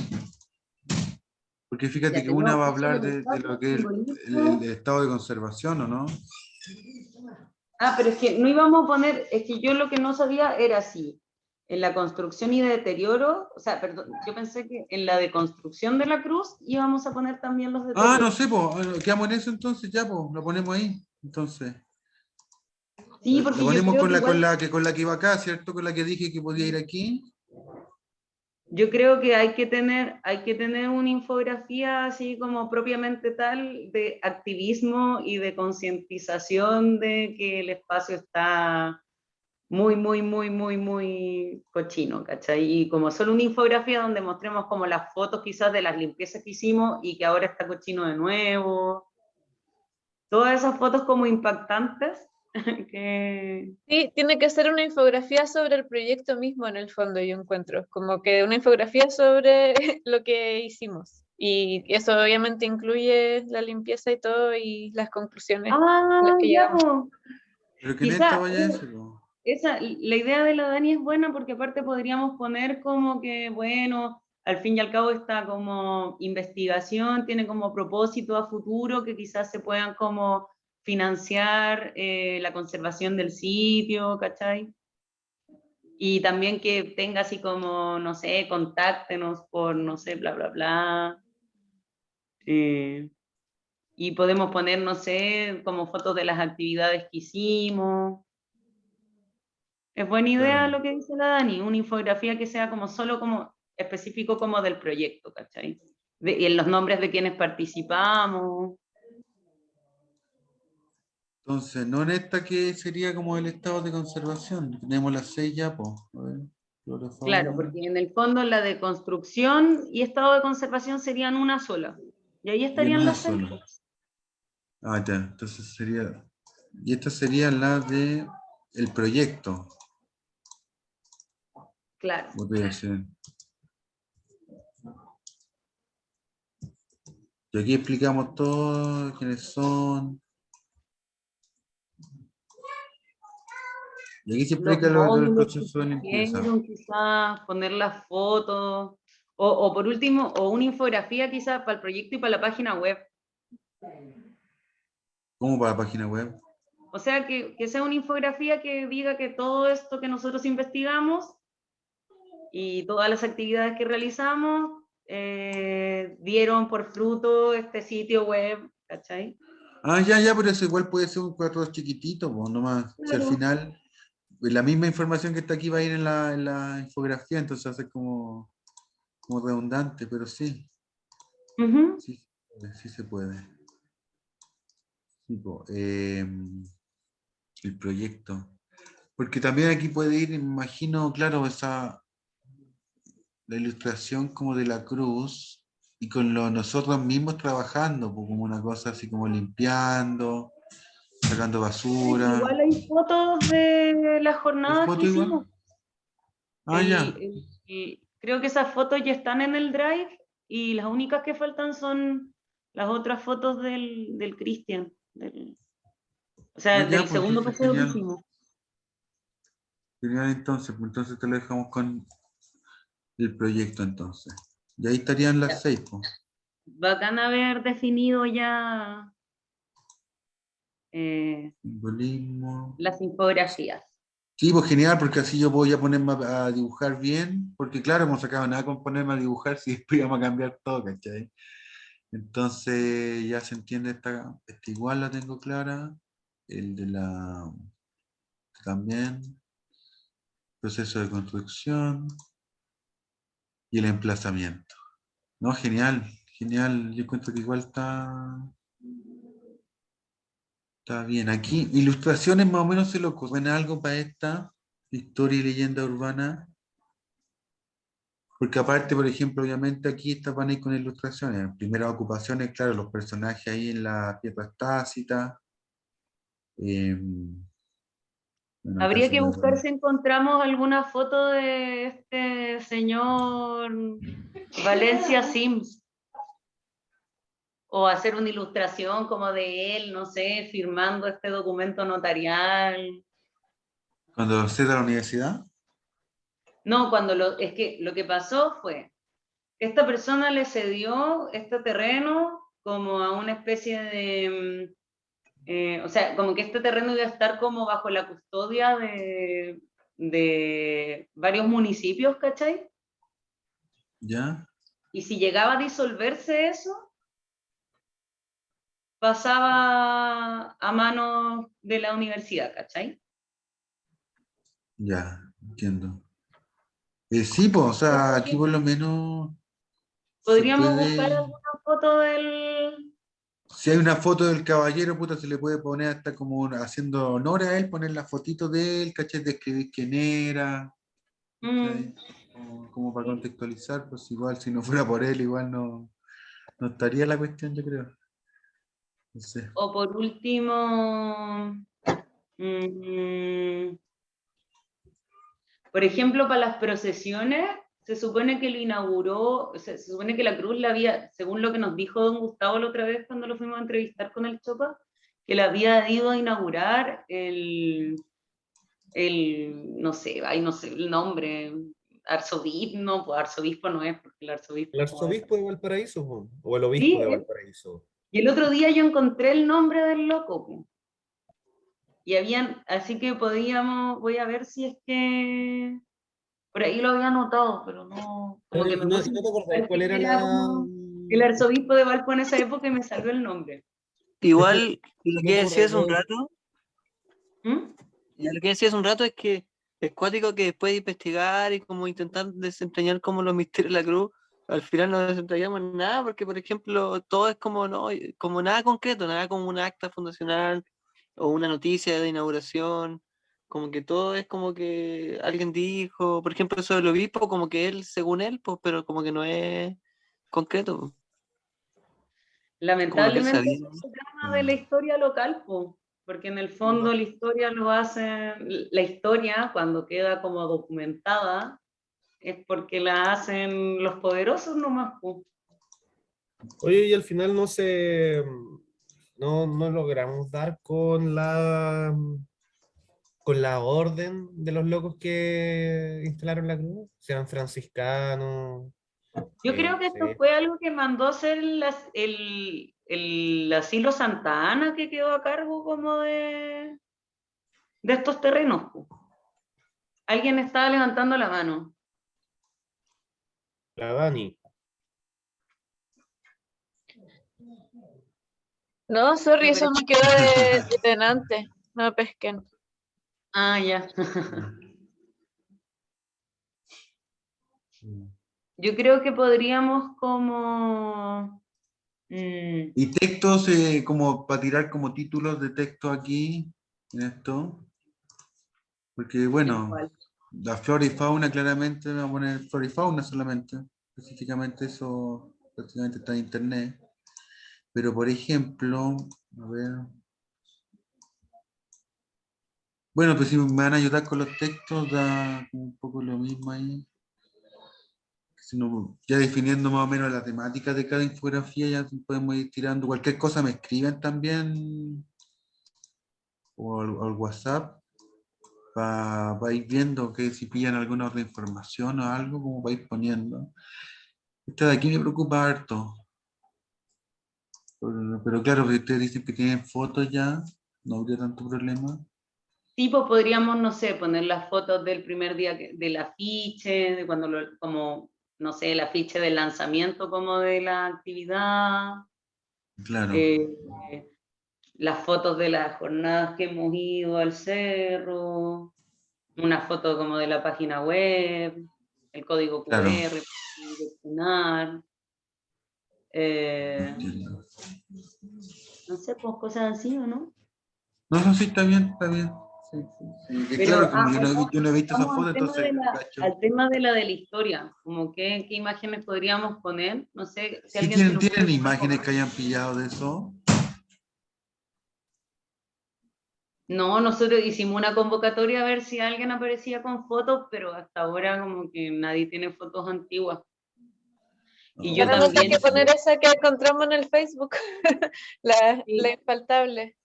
Porque fíjate Ya que una tenemos va a uso hablar del de espacio, lo que es el simbolismo. estado de conservación, ¿o no? Ah, pero es que no íbamos a poner, es que yo lo que no sabía era así. En la construcción y deterioro, o sea, perdón, yo pensé que en la deconstrucción de la cruz íbamos a poner también los Ah, no deterioros. sé, pues, quedamos en eso entonces, ya, pues, lo ponemos ahí. Entonces, Sí, lo porque yo ponemos creo con que la, con igual, la que con la que iba acá, ¿cierto? Con la que dije que podía ir aquí. yo creo que hay que tener una infografía así como propiamente tal de activismo y de concientización de que el espacio está muy, muy, muy, muy, muy cochino, ¿cachai? Y como solo una infografía donde mostremos como las fotos quizás de las limpiezas que hicimos y que ahora está cochino de nuevo. Todas esas fotos como impactantes que... Sí, tiene que ser una infografía sobre el proyecto mismo en el fondo, yo encuentro. Como que una infografía sobre lo que hicimos. Y eso obviamente incluye la limpieza y todo y las conclusiones a las Ah, que ya, llegamos. po. Pero que en esta Quizá vaya eso, po. la idea de la Dani es buena porque aparte podríamos poner como que, bueno, al fin y al cabo esta como investigación tiene como propósito a futuro que quizás se puedan como financiar la conservación del sitio, ¿cachai? Y también que tenga así como, no sé, contáctenos por, no sé, bla, bla, bla. eh, y podemos poner, no sé, como fotos de las actividades que hicimos. Es buena idea Claro. lo que dice la Dani, una infografía que sea como solo como específico como del proyecto, ¿cachai? Y en los nombres de quienes participamos. Entonces, no en esta que sería como el estado de conservación. Tenemos las 6 ya, pues. A ver, flora, Claro, fauna. porque en el fondo la de construcción y estado de conservación serían una sola. Y ahí Y en estarían una las 6. sola. Ah, ya. Entonces sería. Y esta sería la de el proyecto. Claro. Podría ser. Y aquí explicamos todo, quiénes son. Y aquí se Los explica el módulos que proceso se de limpieza. hicieron, quizás, poner las fotos, o por último, o una infografía quizás para el proyecto y para la página web. ¿Cómo para la página web? O sea, que sea una infografía que diga que todo esto que nosotros investigamos y todas las actividades que realizamos dieron por fruto este sitio web, ¿cachai? Ah, ya, ya, pero eso igual puede ser un cuadro chiquitito, pues, nomás. Si al Claro. final la misma información que está aquí va a ir en la infografía, entonces hace como redundante, pero sí, Ujú. sí se puede. Sí, po. el proyecto. Porque también aquí puede ir, me imagino, claro, la ilustración como de la cruz y con nosotros mismos trabajando, pues, como una cosa así como limpiando, sacando basura. Igual hay fotos de las ¿Hay jornadas que foto hicimos. igual? Ah, ya. Creo que esas fotos ya están en el Drive y las únicas que faltan son las otras fotos del Cristian, o sea, Ah, ya, del pues segundo entonces paseo que genial. hicimos. Genial, entonces, pues entonces te lo dejamos con el proyecto entonces. Y ahí estarían Ya. las 6, pues. Bacán haber definido ya Simbolismo. las infografías. Sí, pues genial, porque así yo voy a ponerme a dibujar bien, porque claro, hemos sacado nada con ponerme a dibujar si después vamos a cambiar todo, ¿cachai? Entonces ya se entiende, esta igual la tengo clara, el de la también, proceso de construcción y el emplazamiento. No, genial, genial, yo encuentro que igual está bien. Aquí, ilustraciones más o menos se le ocurren algo para esta historia y leyenda urbana. Porque aparte, por ejemplo, obviamente aquí van a ir con ilustraciones. En primeras ocupaciones, claro, los personajes ahí en las tierras tácitas. Bueno, acá Habría se que puede buscar poner. si encontramos alguna foto de este señor Valencia Sims, o hacer una ilustración como de él, no sé, firmando este documento notarial. Cuando se da la universidad, No, es que lo que pasó fue que esta persona le cedió este terreno como a una especie de, o sea, como que este terreno iba a estar como bajo la custodia de varios municipios, ¿cachai? ¿ya? Y si llegaba a disolverse eso, pasaba a manos de la universidad, ¿cachai? Ya, entiendo. Sí, pues, o sea, aquí por lo menos se Podríamos buscar puede. alguna foto del... Si hay una foto del caballero, puta, se le puede poner hasta como haciendo honor a él, poner la fotito de él, ¿cachai? Describir quién era, ¿cachai? Como para contextualizar, pues igual si no fuera por él, igual no estaría la cuestión, yo creo. No sé. O por último, mm, por ejemplo, para las procesiones, se supone que lo inauguró, se supone que la cruz la había, según lo que nos dijo don Gustavo la otra vez cuando lo fuimos a entrevistar con el Chopa, que la había ido a inaugurar no sé, ay, no sé el nombre, arzobispo, no, pues arzobispo no es, porque el arzobispo... El arzobispo de Valparaíso, po, o el obispo Sí, de Valparaíso. y el otro día yo encontré el nombre del loco, po. Y habían, así que podíamos, voy a ver si es que por ahí lo había anotado, pero no, como que me ¿No, puse no te a acordás buscar cuál quién era era la...? como el arzobispo de Valpo en esa época y me salió el nombre. Igual, lo No que te decía acordás hace un de- rato, ¿Mm? ya lo que decía hace un rato es que es cuático que después de investigar y como intentar desentrañar como los misterios de la cruz, al final no desentrañamos nada, porque por ejemplo, todo es como no, como nada concreto, nada como un acta fundacional o una noticia de inauguración, como que todo es como que alguien dijo, por ejemplo, eso del obispo, como que él, según él, pues, pero como que no es concreto, pues, como lo que él Lamentablemente sabía. eso es el drama de la historia local, po, porque en el fondo la historia lo hacen, la historia cuando queda como documentada es porque la hacen los poderosos nomás, po. Oye, y al final no logramos dar con la orden de los locos que instalaron la cruz, sean franciscanos, Yo creo no que esto sé. fue algo que mandó a hacer el asilo Santa Ana, que quedó a cargo como de estos terrenos, po. Alguien estaba levantando la mano. La Dani. No, sorry, No, eso pero- me quedó de delante. No pesquen. Ah, ya. Yo creo que podríamos como... Y textos, como para tirar como títulos de texto aquí, en esto. Porque, bueno, Igual. la flora y fauna claramente, vamos a poner flora y fauna solamente. Específicamente eso prácticamente está en internet. Pero, por ejemplo, a ver. Bueno, pues si me van a ayudar con los textos, da un poco lo mismo ahí. Sino ya definiendo más o menos la temática de cada infografía, ya podemos ir tirando. Cualquier cosa me escriben también o al WhatsApp para ir viendo que si pillan alguna otra información o algo, como para ir poniendo. Esta de aquí me preocupa harto. Pero claro, si ustedes dicen que tienen fotos ya, no habría tanto problema. Tipo, podríamos, no sé, poner las fotos del primer día del afiche, de cuando como, no sé, el afiche del lanzamiento como de la actividad, Claro, eh, las fotos de las jornadas que hemos ido al cerro, una foto como de la página web, el código claro. QR, direccionar, Entiendo. no sé, pues cosas así, ¿o no? No, no, sí, está bien, está bien. Sí, sí, sí. Que Pero, claro, como yo no he visto esas vamos fotos, entonces cacho. al tema de la historia, como qué imágenes podríamos poner, no sé si ¿Sí alguien se lo tienen puede. imágenes que hayan pillado de eso? No, nosotros hicimos una convocatoria a ver si alguien aparecía con fotos, pero hasta ahora como que nadie tiene fotos antiguas. Y yo Ahora nos hay también, que poner esa que encontramos en el Facebook, la infaltable.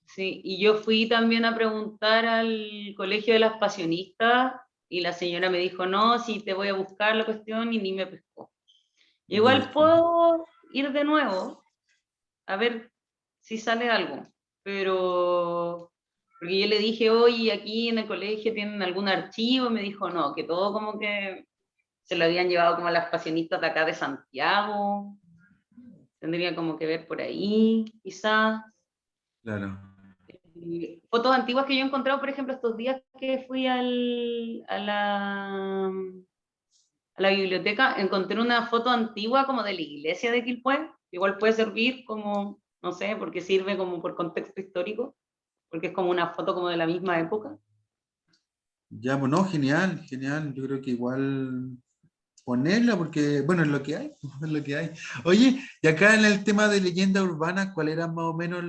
sí, y yo fui también a preguntar al colegio de las pasionistas y la señora me dijo, no, sí, te voy a buscar la cuestión y ni me pescó. Igual puedo ir de nuevo a ver si sale algo, pero porque yo le dije, oye, aquí en el colegio tienen algún archivo, y me dijo, no, que todo como que se lo habían llevado como a las pasionistas de acá de Santiago, tendría como que ver por ahí, quizás. Claro. Fotos antiguas que yo he encontrado, por ejemplo, estos días que fui a la biblioteca, encontré una foto antigua como de la iglesia de Quilpué, igual puede servir como, no sé, porque sirve como por contexto histórico, porque es como una foto como de la misma época. Ya, bueno, genial, genial. Yo creo que igual ponerla, porque, bueno, es lo que hay, es lo que hay. Oye, y acá en el tema de leyenda urbana, ¿cuál era más o menos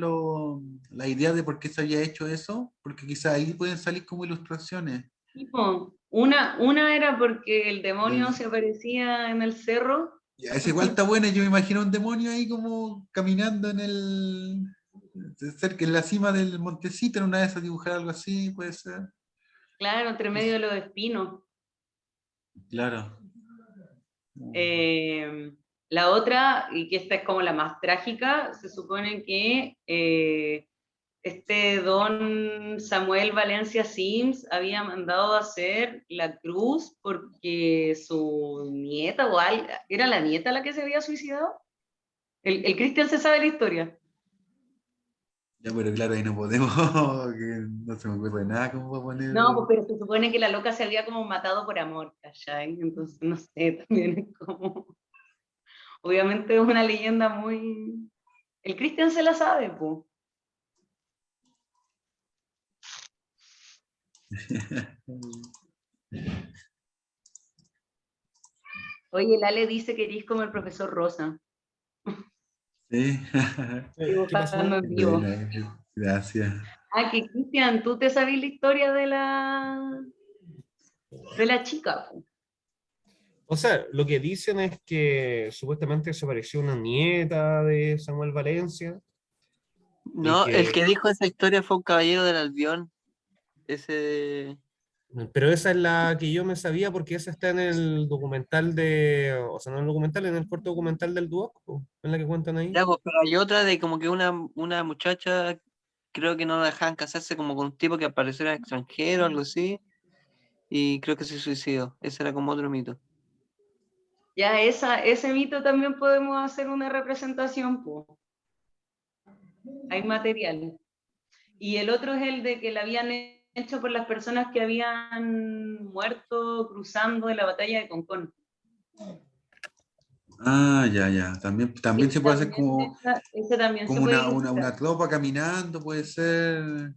la idea de por qué se había hecho eso? Porque quizá ahí pueden salir como ilustraciones. Tipo, una era porque el demonio Del- se aparecía en el cerro. Ya, esa igual está buena, yo me imagino un demonio ahí como caminando cerca, en la cima del montecito, en una de esas dibujar algo así, puede ser. Claro, entre medio de los espinos. Claro. Eh, la otra, y que esta es como la más trágica, se supone que este don Samuel Valencia Sims había mandado a hacer la cruz porque su nieta o algo, ¿era la nieta la que se había suicidado? El Cristian se sabe la historia. Ya, pero claro, ahí no podemos, que no se me ocurre nada como para poner. No, pues, pero se supone que la loca se había como matado por amor, ¿cachai? Entonces, no sé, también es como... Obviamente es una leyenda muy... El Cristian se la sabe, pues. Oye, Lale dice que eres como el profesor Rosa, Sí. ¿Qué pasó? dibujando en vivo. Buena, gracias. Ah, que Cristian, ¿tú te sabes la historia de la chica? Po? O sea, lo que dicen es que supuestamente desapareció una nieta de Samuel Valencia y No, el que, que dijo esa historia fue un caballero del Albión. Ese. pero esa es la que yo me sabía porque esa está en el documental o sea, no en el documental, en el corto documental del Duoc, po, en la que cuentan ahí. Ya, pues, pero hay otra de como que una muchacha, creo que no la dejaban casarse como con un tipo que apareciera extranjero, algo así, y creo que se suicidó. Ese era como otro mito. Ya ese mito también podemos hacer una representación, po. Hay material. Y el otro es el de que la habían hecho por las personas que habían muerto cruzando en la batalla de Concón. Ah, ya, ya. También se puede hacer como, Ese también se como puede una ilustrar. tropa caminando, puede ser.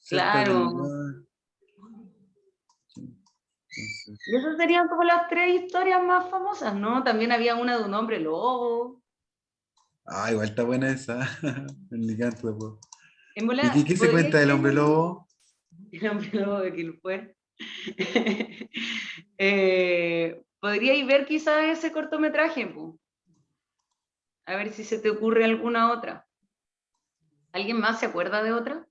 cerca del Claro. lugar. Sí, entonces, Y esas serían como las 3 historias más famosas, ¿no? También había una de un hombre lobo. igual está buena esa. El licántropo. En ¿Y bola, qué se podría cuenta del ir hombre lobo? el hombre lobo de Quilpué. Podríais ver quizás ese cortometraje, po. A ver si se te ocurre alguna otra. ¿Alguien más se acuerda de otra?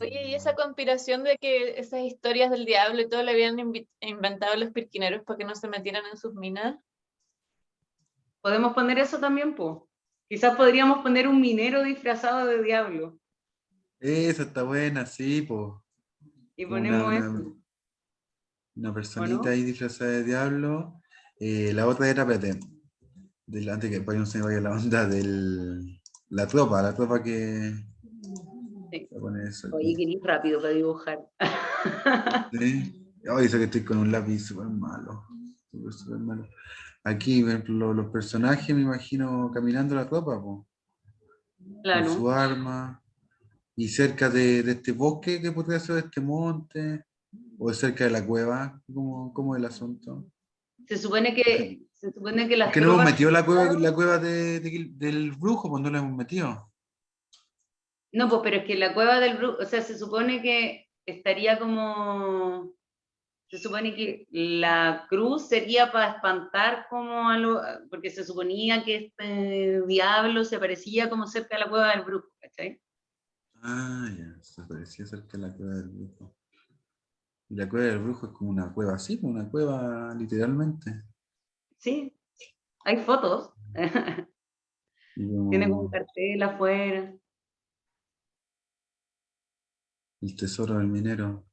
Oye, y esa conspiración de que esas historias del diablo y todo le habían inventado los pirquineros para que no se metieran en sus minas. Podemos poner eso también, po. Quizás podríamos poner un minero disfrazado de diablo. Esa está buena, sí, pues. Y Una, ponemos una, eso, una ¿o personita no? ahí disfrazada de diablo. La otra era, espérate, antes que para no se me vaya la onda, la tropa que... Sí. Voy a poner eso Oye, aquí. que ir rápido para dibujar. ¿Sí? Ay, eso que estoy con un lápiz súper malo. Súper malo. Aquí, por ejemplo, los personajes, me imagino, caminando la tropa, po, con su Claro. arma. Y cerca de este bosque, que podría ser este monte, o cerca de la cueva, ¿cómo es el asunto? Se supone que las Porque no hemos tropas... metido la cueva del brujo, pues no la hemos metido. No, pues, pero es que la cueva del brujo, o sea, se supone que estaría como... Se supone que la cruz sería para espantar como a lo... Porque se suponía que este diablo se aparecía como cerca de la cueva del brujo, ¿cachai? Ya, se parecía cerca de la cueva del brujo. Y la cueva del brujo es como una cueva así, pues una cueva literalmente. Sí, hay fotos. Y Tiene como un como cartel afuera. el tesoro del minero.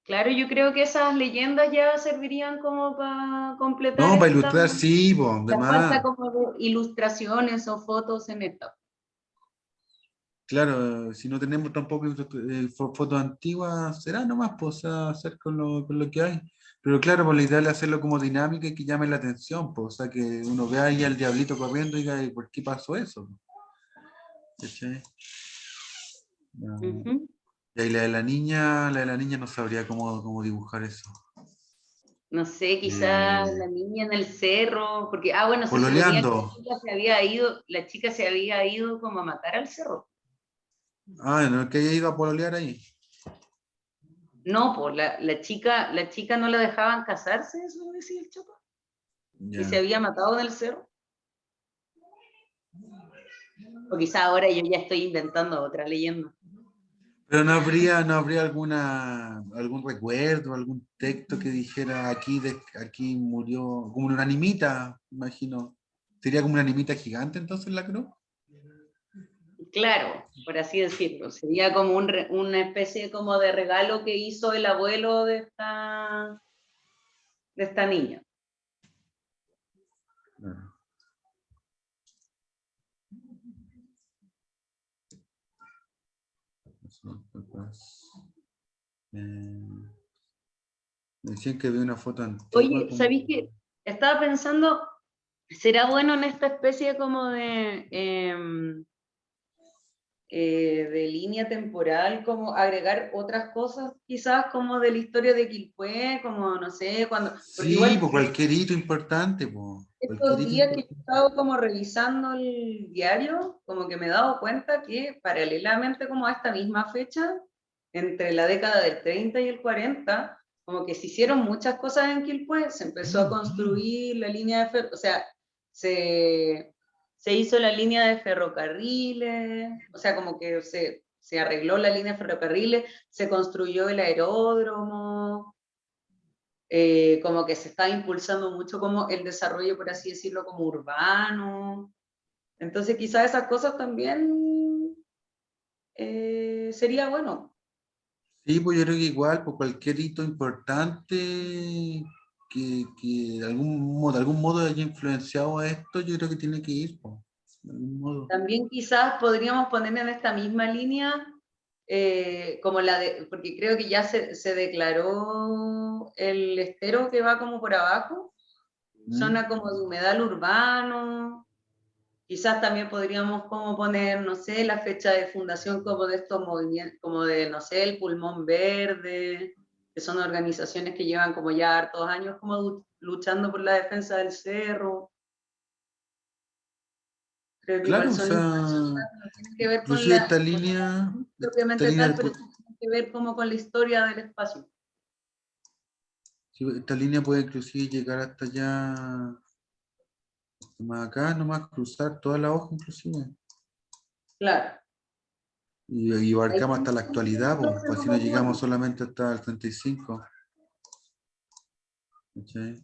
Claro, yo creo que esas leyendas ya servirían como para completar No, para esta... ilustrar, sí, pues, de La falta más. como de ilustraciones o fotos en esta. Claro, si no tenemos tampoco fotos antiguas, será nomás, pues, o sea, hacer con lo que hay. Pero claro, pues la idea es hacerlo como dinámica y que llame la atención, pues, o sea, que uno vea ahí al diablito corriendo y diga, "¿Y por qué pasó eso?" ¿Cachai? No. Ujú. Y ahí la de la niña no sabría cómo dibujar eso. No sé, quizás Eh, la niña en el cerro, porque, bueno, se suponía que Pololeando. la chica se había ido como a matar al cerro. No es que haya ido a pololear ahí. No, pues la chica no la dejaban casarse, eso decía el Chopa, y se Ya. había matado en el cerro. O quizás ahora yo ya estoy inventando otra leyenda. Pero no habría algún recuerdo, algún texto que dijera aquí murió, como una animita, imagino. ¿Sería como una animita gigante entonces la cruz? Claro, por así decirlo. Sería como una especie como de regalo que hizo el abuelo de esta niña. Claro. Eso, capaz. Me decían que vi una foto antigua Oye, como... ¿sabéis qué? Estaba pensando, ¿será bueno en esta especie como de línea temporal, como agregar otras cosas, quizás como de la historia de Quilpué, como no sé, porque Sí, igual pues cualquier hito importante, pues. Cualquier estos hito días que he importante. estado como revisando el diario, como que me he dado cuenta que paralelamente como a esta misma fecha, entre la década del 30 y el 40, como que se hicieron muchas cosas en Quilpué, se empezó a construir la línea de o sea, se hizo la línea de ferrocarriles, o sea, como que se arregló la línea de ferrocarriles, se construyó el aeródromo, como que se está impulsando mucho como el desarrollo, por así decirlo, como urbano. Entonces quizás esas cosas también sería bueno. Sí, pues yo creo que igual, pues cualquier hito importante que de algún modo haya influenciado a esto, yo creo que tiene que ir, pues, de algún modo. También quizás podríamos poner en esta misma línea, como porque creo que ya se declaró el estero que va como por abajo, zona como de humedal urbano. Quizás también podríamos como poner, no sé, la fecha de fundación como de estos movimientos, como de, no sé, el Pulmón Verde, que son organizaciones que llevan como ya hartos años como luchando por la defensa del cerro. Creo que Claro, igual o son sea, iniciativas que no tienen que ver con inclusive la propiamente tal, pero pu- tienen que ver como con la historia del espacio. sí, esta línea puede inclusive llegar hasta allá, más acá, nomás cruzar toda la hoja inclusive. Claro. Y Ahí abarcamos hasta la también actualidad, pues, se pues si nos no ocurre. llegamos solamente hasta el 35. ¿Cachai?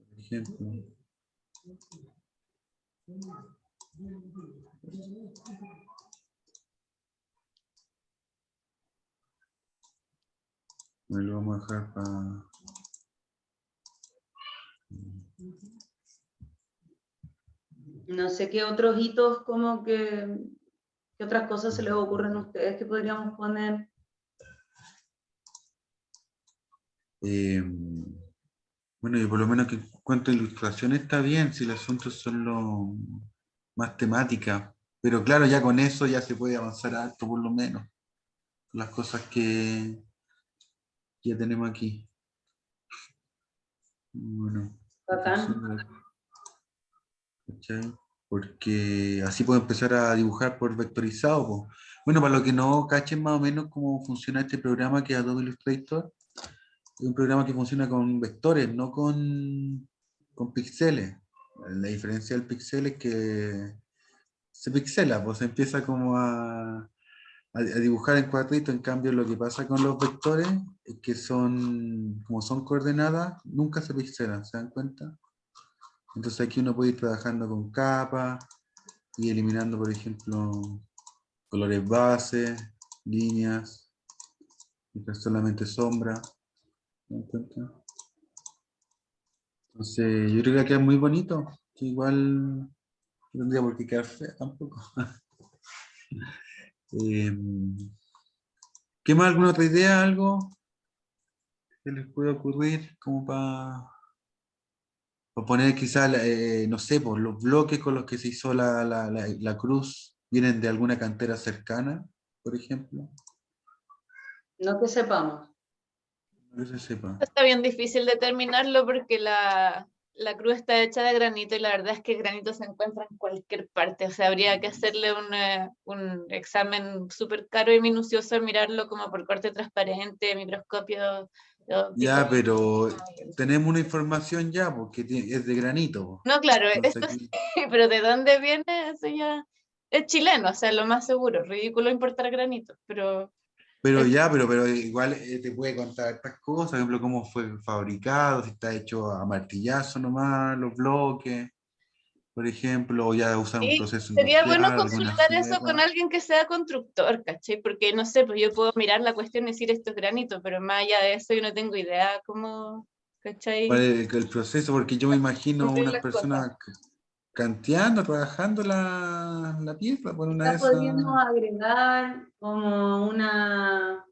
Por ejemplo. Me lo vamos a dejar para... No sé qué otros hitos, como que, qué otras cosas se les ocurren a ustedes que podríamos poner. Bueno, y por lo menos que en cuanto a ilustración está bien, si los asuntos son lo más temática. Pero claro, ya con eso ya se puede avanzar alto por lo menos. Las cosas que ya tenemos aquí. Bueno, Bacán. ¿cachai? Porque así puedo empezar a dibujar por vectorizado, po. Bueno, para los que no cachen más o menos cómo funciona este programa que es Adobe Illustrator, es un programa que funciona con vectores, no con píxeles. La diferencia del píxel es que se pixela, pues se empieza como a dibujar en cuadrito. En cambio, lo que pasa con los vectores es que son, como son coordenadas, nunca se pixelan, ¿se dan cuenta? Entonces aquí uno puede ir trabajando con capas y eliminando, por ejemplo, colores base, líneas, dejar solamente sombra. ¿Se dan cuenta? Entonces yo creo que queda muy bonito, que igual no tendría por qué quedar feo tampoco. ¿Qué más? ¿Alguna otra idea? ¿Algo que les puede ocurrir como para poner quizás, no sé, por los bloques con los que se hizo la cruz vienen de alguna cantera cercana, por ejemplo? No que sepamos. No que se sepa. Está bien difícil determinarlo porque la cruz está hecha de granito y la verdad es que el granito se encuentra en cualquier parte. O sea, habría que hacerle un examen súper caro y minucioso, mirarlo como por corte transparente, microscopio óptico. Ya, pero tenemos una información ya, porque es de granito, po. No, claro, Entonces esto sí, aquí... pero ¿de dónde viene? Eso ya es chileno, o sea, lo más seguro. Ridículo importar granito, pero Pero es ya, pero igual te puede contar estas cosas, por ejemplo, cómo fue fabricado, si está hecho a martillazo nomás, los bloques, por ejemplo, o ya usan un sí, proceso sería bueno industrial, alguna consultar eso con sierra. alguien que sea constructor, ¿cachai? Porque no sé, pues yo puedo mirar la cuestión y decir esto es granito, pero más allá de eso yo no tengo idea cómo, ¿Cuál ¿cachai? es el proceso? Porque yo me imagino Construir unas las cosas. personas canteando, trabajando la pieza por una de Quizás esas. podríamos agregar como una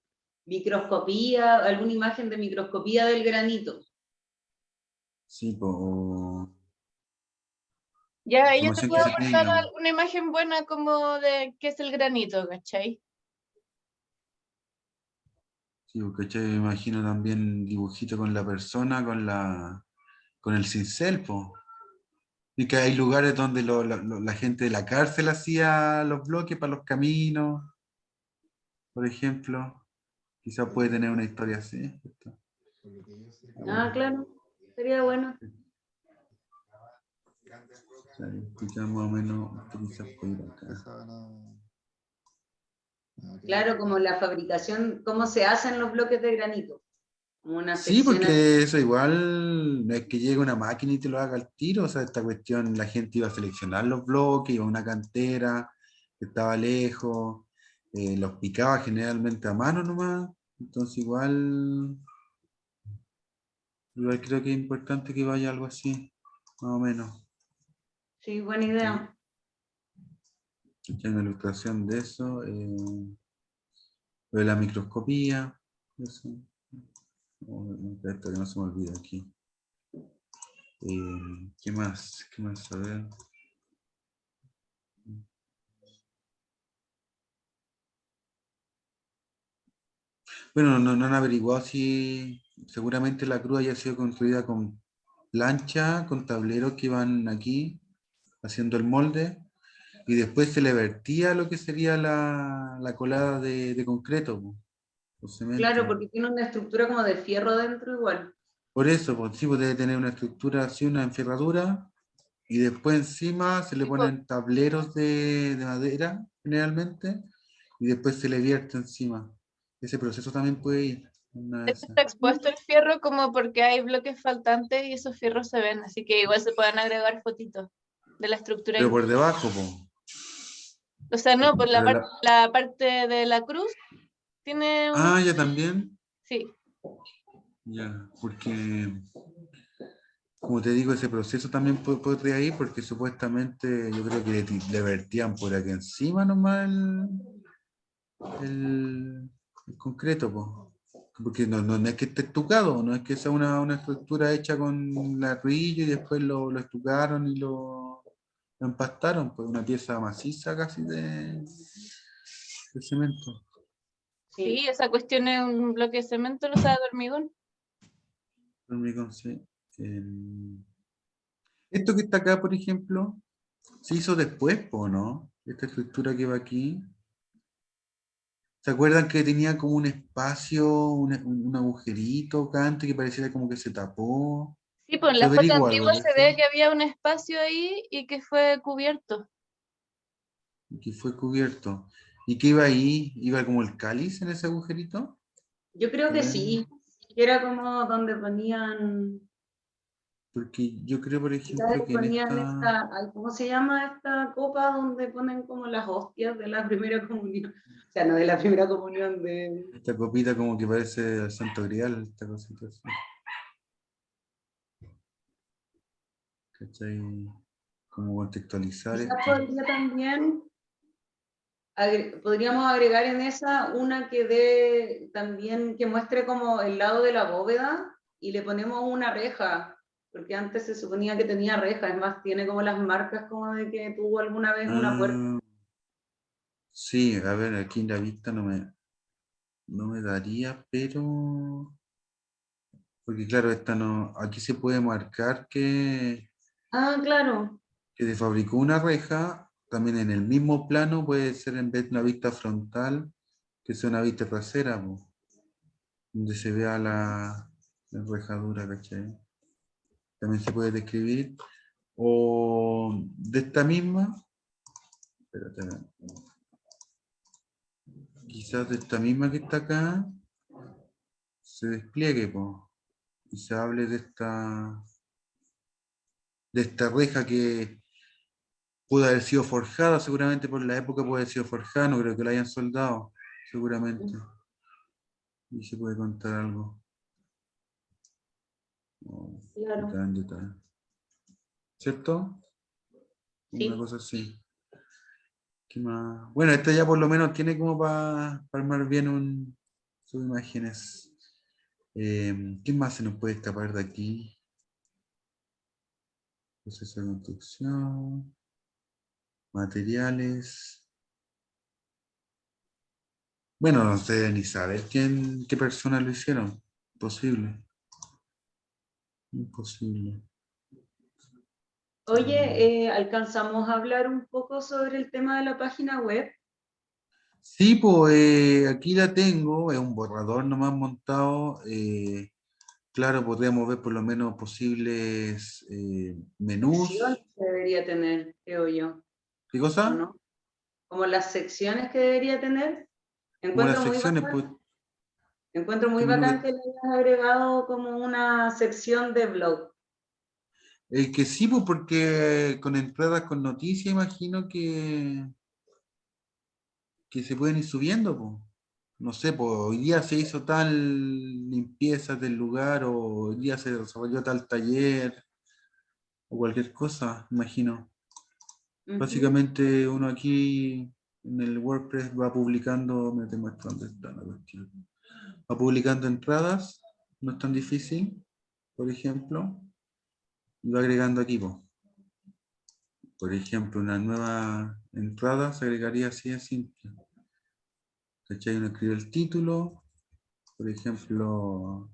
microscopía, alguna imagen de microscopía del granito. Sí, pues, Ya ahí yo te información que puedo se aportar tenga. una imagen buena como de qué es el granito, ¿cachai? Sí, porque me imagino también dibujito con la persona, con el cincel, pues. Y que hay lugares donde la gente de la cárcel hacía los bloques para los caminos, por ejemplo. Quizás puede tener una historia así. Ah, claro, sería bueno. O sea, quizás más o menos quizás puede ir acá. Claro, como la fabricación, cómo se hacen los bloques de granito. Como una Sí, sección así. porque eso igual no es que llegue una máquina y te lo haga al tiro. O sea, esta cuestión, la gente iba a seleccionar los bloques, iba a una cantera que estaba lejos, los picaba generalmente a mano nomás. Entonces igual creo que es importante que vaya algo así, más o menos. Sí, buena ¿Cachai? idea. ¿Cachai? Una ilustración de eso, lo de la microscopía, eso. Esto que no se me olvida aquí. ¿Qué más? ¿Qué más? A ver. Bueno, no han averiguado si seguramente la cruz haya sido construida con plancha, con tableros que iban aquí haciendo el molde, y después se le vertía lo que sería la colada de concreto, po, o Claro, cemento. porque tiene una estructura como de fierro dentro igual. Por eso, pues, sí, pues debe tener una estructura así, una enferradura, y después encima se le Sí, po. ponen tableros de madera, generalmente, y después se le vierte encima. Ese proceso también puede ir. Una de De hecho, esas. está expuesto el fierro como porque hay bloques faltantes y esos fierros se ven, así que igual se pueden agregar fotitos de la estructura Pero por interna. debajo, po. O sea, no, por Pero la parte de la cruz tiene un... ya también. Sí, Ya, porque, como te digo, ese proceso también podría ir, porque supuestamente yo creo que le vertían por aquí encima nomás el concreto, po. Porque no es que esté estucado, no es que sea una estructura hecha con ladrillo y después lo estucaron y lo empastaron, pues una pieza maciza casi de cemento. sí, esa cuestión es un bloque de cemento, lo sabe de hormigón. Hormigón, sí. Esto que está acá, por ejemplo, se hizo después, po, ¿no? Esta estructura que va aquí. ¿Se acuerdan que tenía como un espacio, un agujerito acá antes que pareciera como que se tapó? Sí, pues en ¿Se la foto averiguó algo antigua de se eso? ve que había un espacio ahí y que fue cubierto. Y que fue cubierto. ¿Y qué iba ahí? ¿Iba como el cáliz en ese agujerito? Yo creo ¿Se que ven? sí, que era como donde ponían, Porque yo creo, por quizás ejemplo, que en ponían esta, esta, ay, ¿cómo se llama esta copa donde ponen como las hostias de la primera comunión? O sea, no de la primera comunión, de... esta copita como que parece el Santo Grial, esta cosita así. ¿Cachai? Como contextualizar Quizás esto. podría también, podríamos agregar en esa una que dé también, que muestre como el lado de la bóveda y le ponemos una reja, porque antes se suponía que tenía reja, es más, tiene como las marcas como de que tuvo alguna vez una puerta. Ah, sí, a ver, aquí en la vista no me daría, pero... Porque claro, esta no, aquí se puede marcar Ah, claro. que se fabricó una reja, también en el mismo plano puede ser en vez de una vista frontal, que sea una vista trasera, po, donde se vea la enrejadura, ¿cachai? También se puede describir. O de esta misma, espérate, quizás de esta misma que está acá, se despliegue, po, y se hable de esta reja que pudo haber sido forjada, seguramente por la época puede haber sido forjada, no creo que la hayan soldado, seguramente. Y se puede contar algo. No, Claro. detalle. ¿Cierto? Una Sí. cosa así. ¿Qué más? Bueno, esta ya por lo menos tiene como para armar bien sus imágenes. ¿Qué más se nos puede escapar de aquí? Proceso de construcción, materiales. Bueno, no sé ni saber qué personas lo hicieron. Imposible. Imposible. Oye, ¿alcanzamos a hablar un poco sobre el tema de la página web? Sí, pues aquí la tengo, es un borrador nomás montado. Claro, podríamos ver por lo menos posibles Secciones menús. que debería tener, creo yo, ¿Qué ¿o cosa? no? Como las secciones que debería tener. Como las Encuentro muy secciones, pues, bacán, encuentro ¿qué muy menú? bacán que le hayas agregado como una sección de blog. Que sí, pues porque con entradas con noticias imagino que se pueden ir subiendo, pues. No sé, pues hoy día se hizo tal limpieza del lugar o hoy día se desarrolló tal taller o cualquier cosa, imagino. Ujú. Básicamente uno aquí en el WordPress va publicando, me te muestro dónde está la cuestión. Va publicando entradas no es tan difícil, por ejemplo, y va agregando aquí, po. Por ejemplo, una nueva entrada se agregaría así de simple. ¿Cachai? Uno escribe el título, por ejemplo,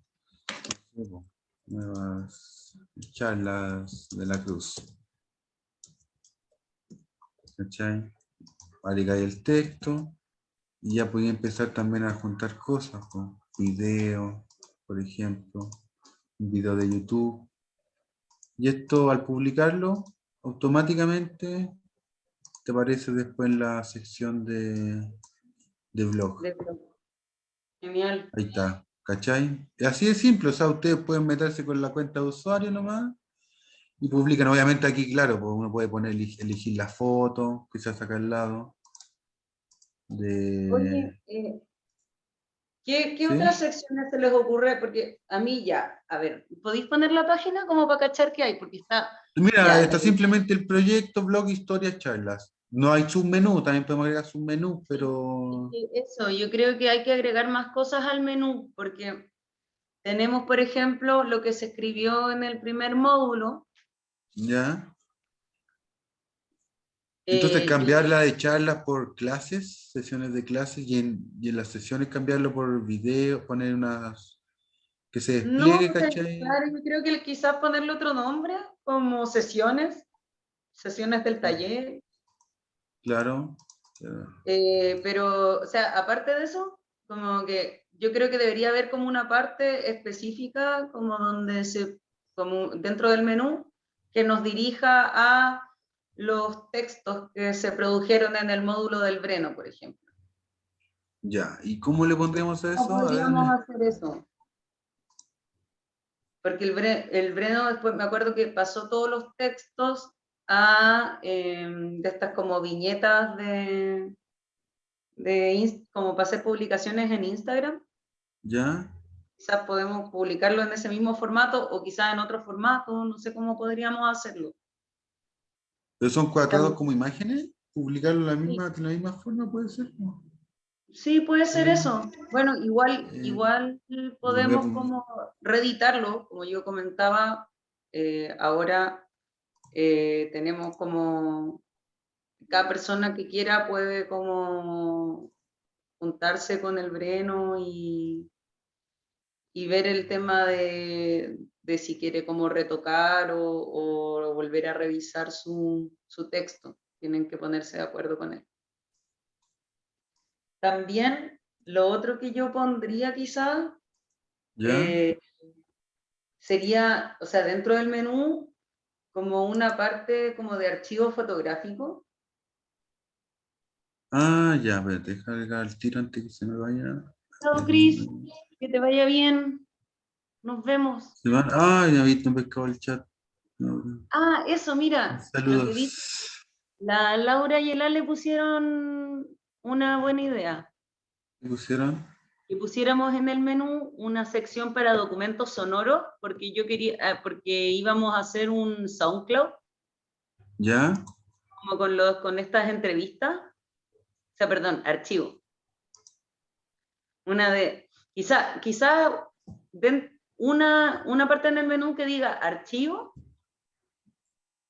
no sé, po, nuevas charlas de la Cruz. ¿Cachai? Agregáis el texto y ya podía empezar también a juntar cosas, po. Video, por ejemplo, un video de YouTube. Y esto al publicarlo, automáticamente te aparece después en la sección de blog. Genial. Ahí está, ¿cachai? Es así de simple, o sea, ustedes pueden meterse con la cuenta de usuario nomás y publican. Obviamente aquí, claro, pues uno puede poner, elegir la foto, quizás acá al lado. Oye, ¿qué ¿Sí? otras secciones se les ocurre? Porque a mí ya, a ver, ¿podéis poner la página como para cachar qué hay? Porque está, Mira, ya, está simplemente el proyecto, blog, historias, charlas. No hay submenú, también podemos agregar submenú, pero... eso, yo creo que hay que agregar más cosas al menú, porque tenemos, por ejemplo, lo que se escribió en el primer módulo. ¿Ya? Entonces Y cambiarla de charlas por clases, sesiones de clases, y en las sesiones cambiarlo por video, poner unas... que se no, despliegue, ¿cachai? claro, yo creo que quizás ponerle otro nombre, como sesiones del taller. Claro. Pero, o sea, aparte de eso, como que yo creo que debería haber como una parte específica, como donde como dentro del menú, que nos dirija a los textos que se produjeron en el módulo del Breno, por ejemplo. Ya, ¿y cómo le pondríamos a ¿Cómo eso? A ver, podríamos hacer eso? Porque el Breno después me acuerdo que pasó todos los textos a de estas como viñetas como para hacer publicaciones en Instagram. ¿ya? Quizás podemos publicarlo en ese mismo formato o quizás en otro formato, no sé cómo podríamos hacerlo. ¿Pero son cuadrados Tam- como imágenes? ¿Publicarlo Sí, de la misma forma puede ser? ¿No? sí, puede ser Sí. eso. Bueno, igual Voy a podemos como reeditarlo, como yo comentaba, ahora tenemos como, cada persona que quiera puede como juntarse con el Breno y ver el tema de si quiere como retocar o volver a revisar su texto. Tienen que ponerse de acuerdo con él. También lo otro que yo pondría quizá ¿Ya? sería, o sea, dentro del menú, como una parte como de archivo fotográfico. Ah, ya, espérate, deja agregar el tiro antes que se me vaya. Chao, Cris, que te vaya bien. Nos vemos. Ah, ya viste un pescado el chat. No, Ah, eso, mira, lo que dice. saludos. La Laura y el Ale pusieron una buena idea. ¿Qué pusieron? Que pusiéramos en el menú una sección para documentos sonoros, porque yo quería, porque íbamos a hacer un SoundCloud, ¿Ya? como con estas entrevistas, o sea, perdón, archivo. Quizá una parte en el menú que diga archivo,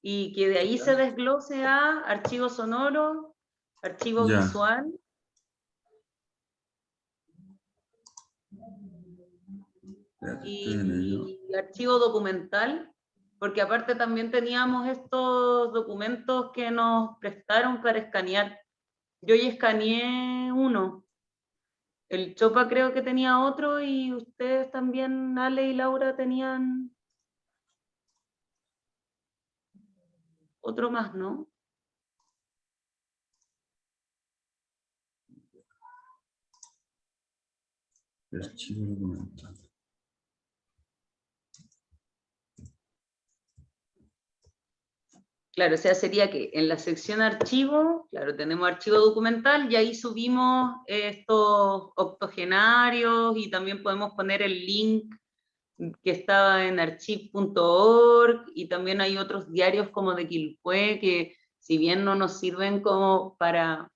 y que de ahí se desglose a archivo sonoro, archivo Ya. visual. Estoy en ello. Y archivo documental, porque aparte también teníamos estos documentos que nos prestaron para escanear. Yo ya escaneé uno, el Chopa creo que tenía otro y ustedes también, Ale y Laura, tenían otro más, ¿no? Archivo documental. Claro, o sea, sería que en la sección archivo, claro, tenemos archivo documental y ahí subimos estos octogenarios y también podemos poner el link que estaba en archive.org y también hay otros diarios como de Quilpué que si bien no nos sirven como para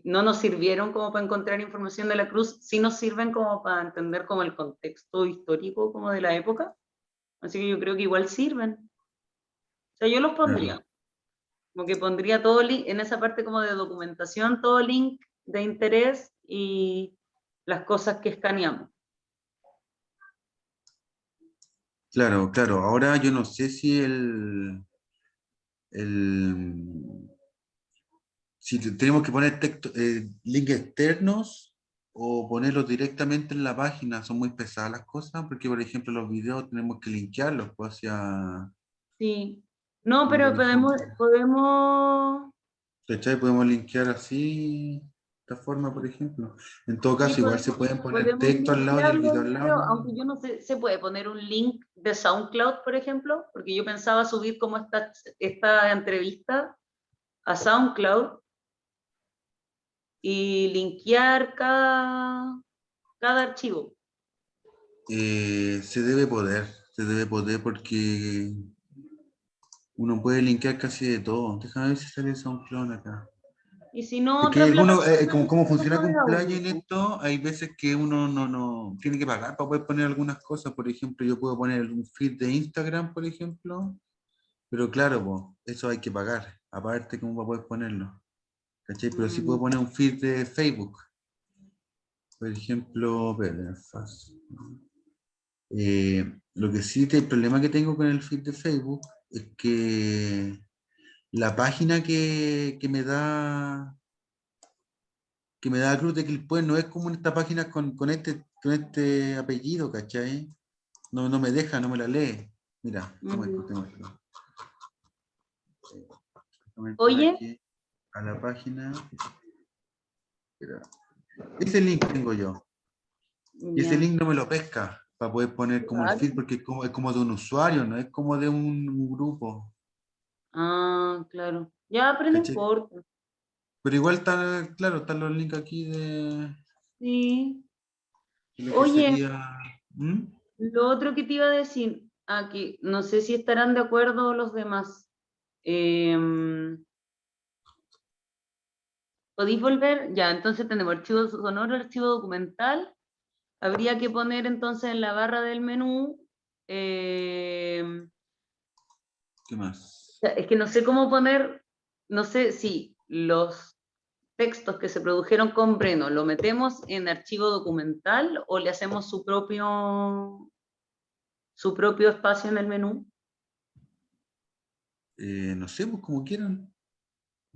no nos sirvieron como para encontrar información de la cruz, sí nos sirven como para entender como el contexto histórico como de la época. Así que yo creo que igual sirven. O sea, yo los pondría. Como que pondría todo en esa parte como de documentación, todo link de interés y las cosas que escaneamos. Claro, claro. Ahora yo no sé si si tenemos que poner texto, links externos o ponerlos directamente en la página. Son muy pesadas las cosas, porque por ejemplo los videos tenemos que linkearlos pues, hacia... Sí. No, como pero por ejemplo, podemos ¿cachai? Podemos linkear así, de esta forma, por ejemplo. En todo sí, caso, igual se pueden poner podemos texto al lado y el linkearlo, video al yo lado. creo, ¿No? aunque yo no sé, se puede poner un link de SoundCloud, por ejemplo, porque yo pensaba subir como esta entrevista a SoundCloud y linkear cada archivo. Se debe poder porque uno puede linkear casi de todo. Déjame ver si sale SoundCloud acá. Y si no, Es que otra algunos, plataforma como funciona de con plugin audio. en esto, hay veces que uno no tiene que pagar para poder poner algunas cosas. Por ejemplo, yo puedo poner un feed de Instagram, por ejemplo, pero claro, po, eso hay que pagar, aparte como para poder ponerlo. ¿Cachai? Pero sí puedo poner un feed de Facebook. Por ejemplo, lo que sí, el problema que tengo con el feed de Facebook es que la página que me da Cruz de Quilpué no es como en esta página con este apellido, ¿cachai? No me deja, no me la lee. Mira, te muestro. Déjame entrar Oye, aquí a la página. Espera. Ese link tengo yo. Y ese ya. link no me lo pesca para poder poner como el Claro. feed, porque es como de un usuario, no es como de un grupo. Ah, claro. Ya, pero no ¿Cachai? importa. Pero igual está, claro, están los links aquí Sí. de lo que Oye, sería. ¿Mm? lo otro que te iba a decir, aquí, no sé si estarán de acuerdo los demás. ¿Podéis volver? Ya, entonces tenemos archivo sonoro, archivo documental. Habría que poner entonces en la barra del menú. ¿Qué más? Es que no sé cómo poner, no sé si los textos que se produjeron con Breno lo metemos en archivo documental o le hacemos su propio espacio en el menú. No sé, pues como quieran.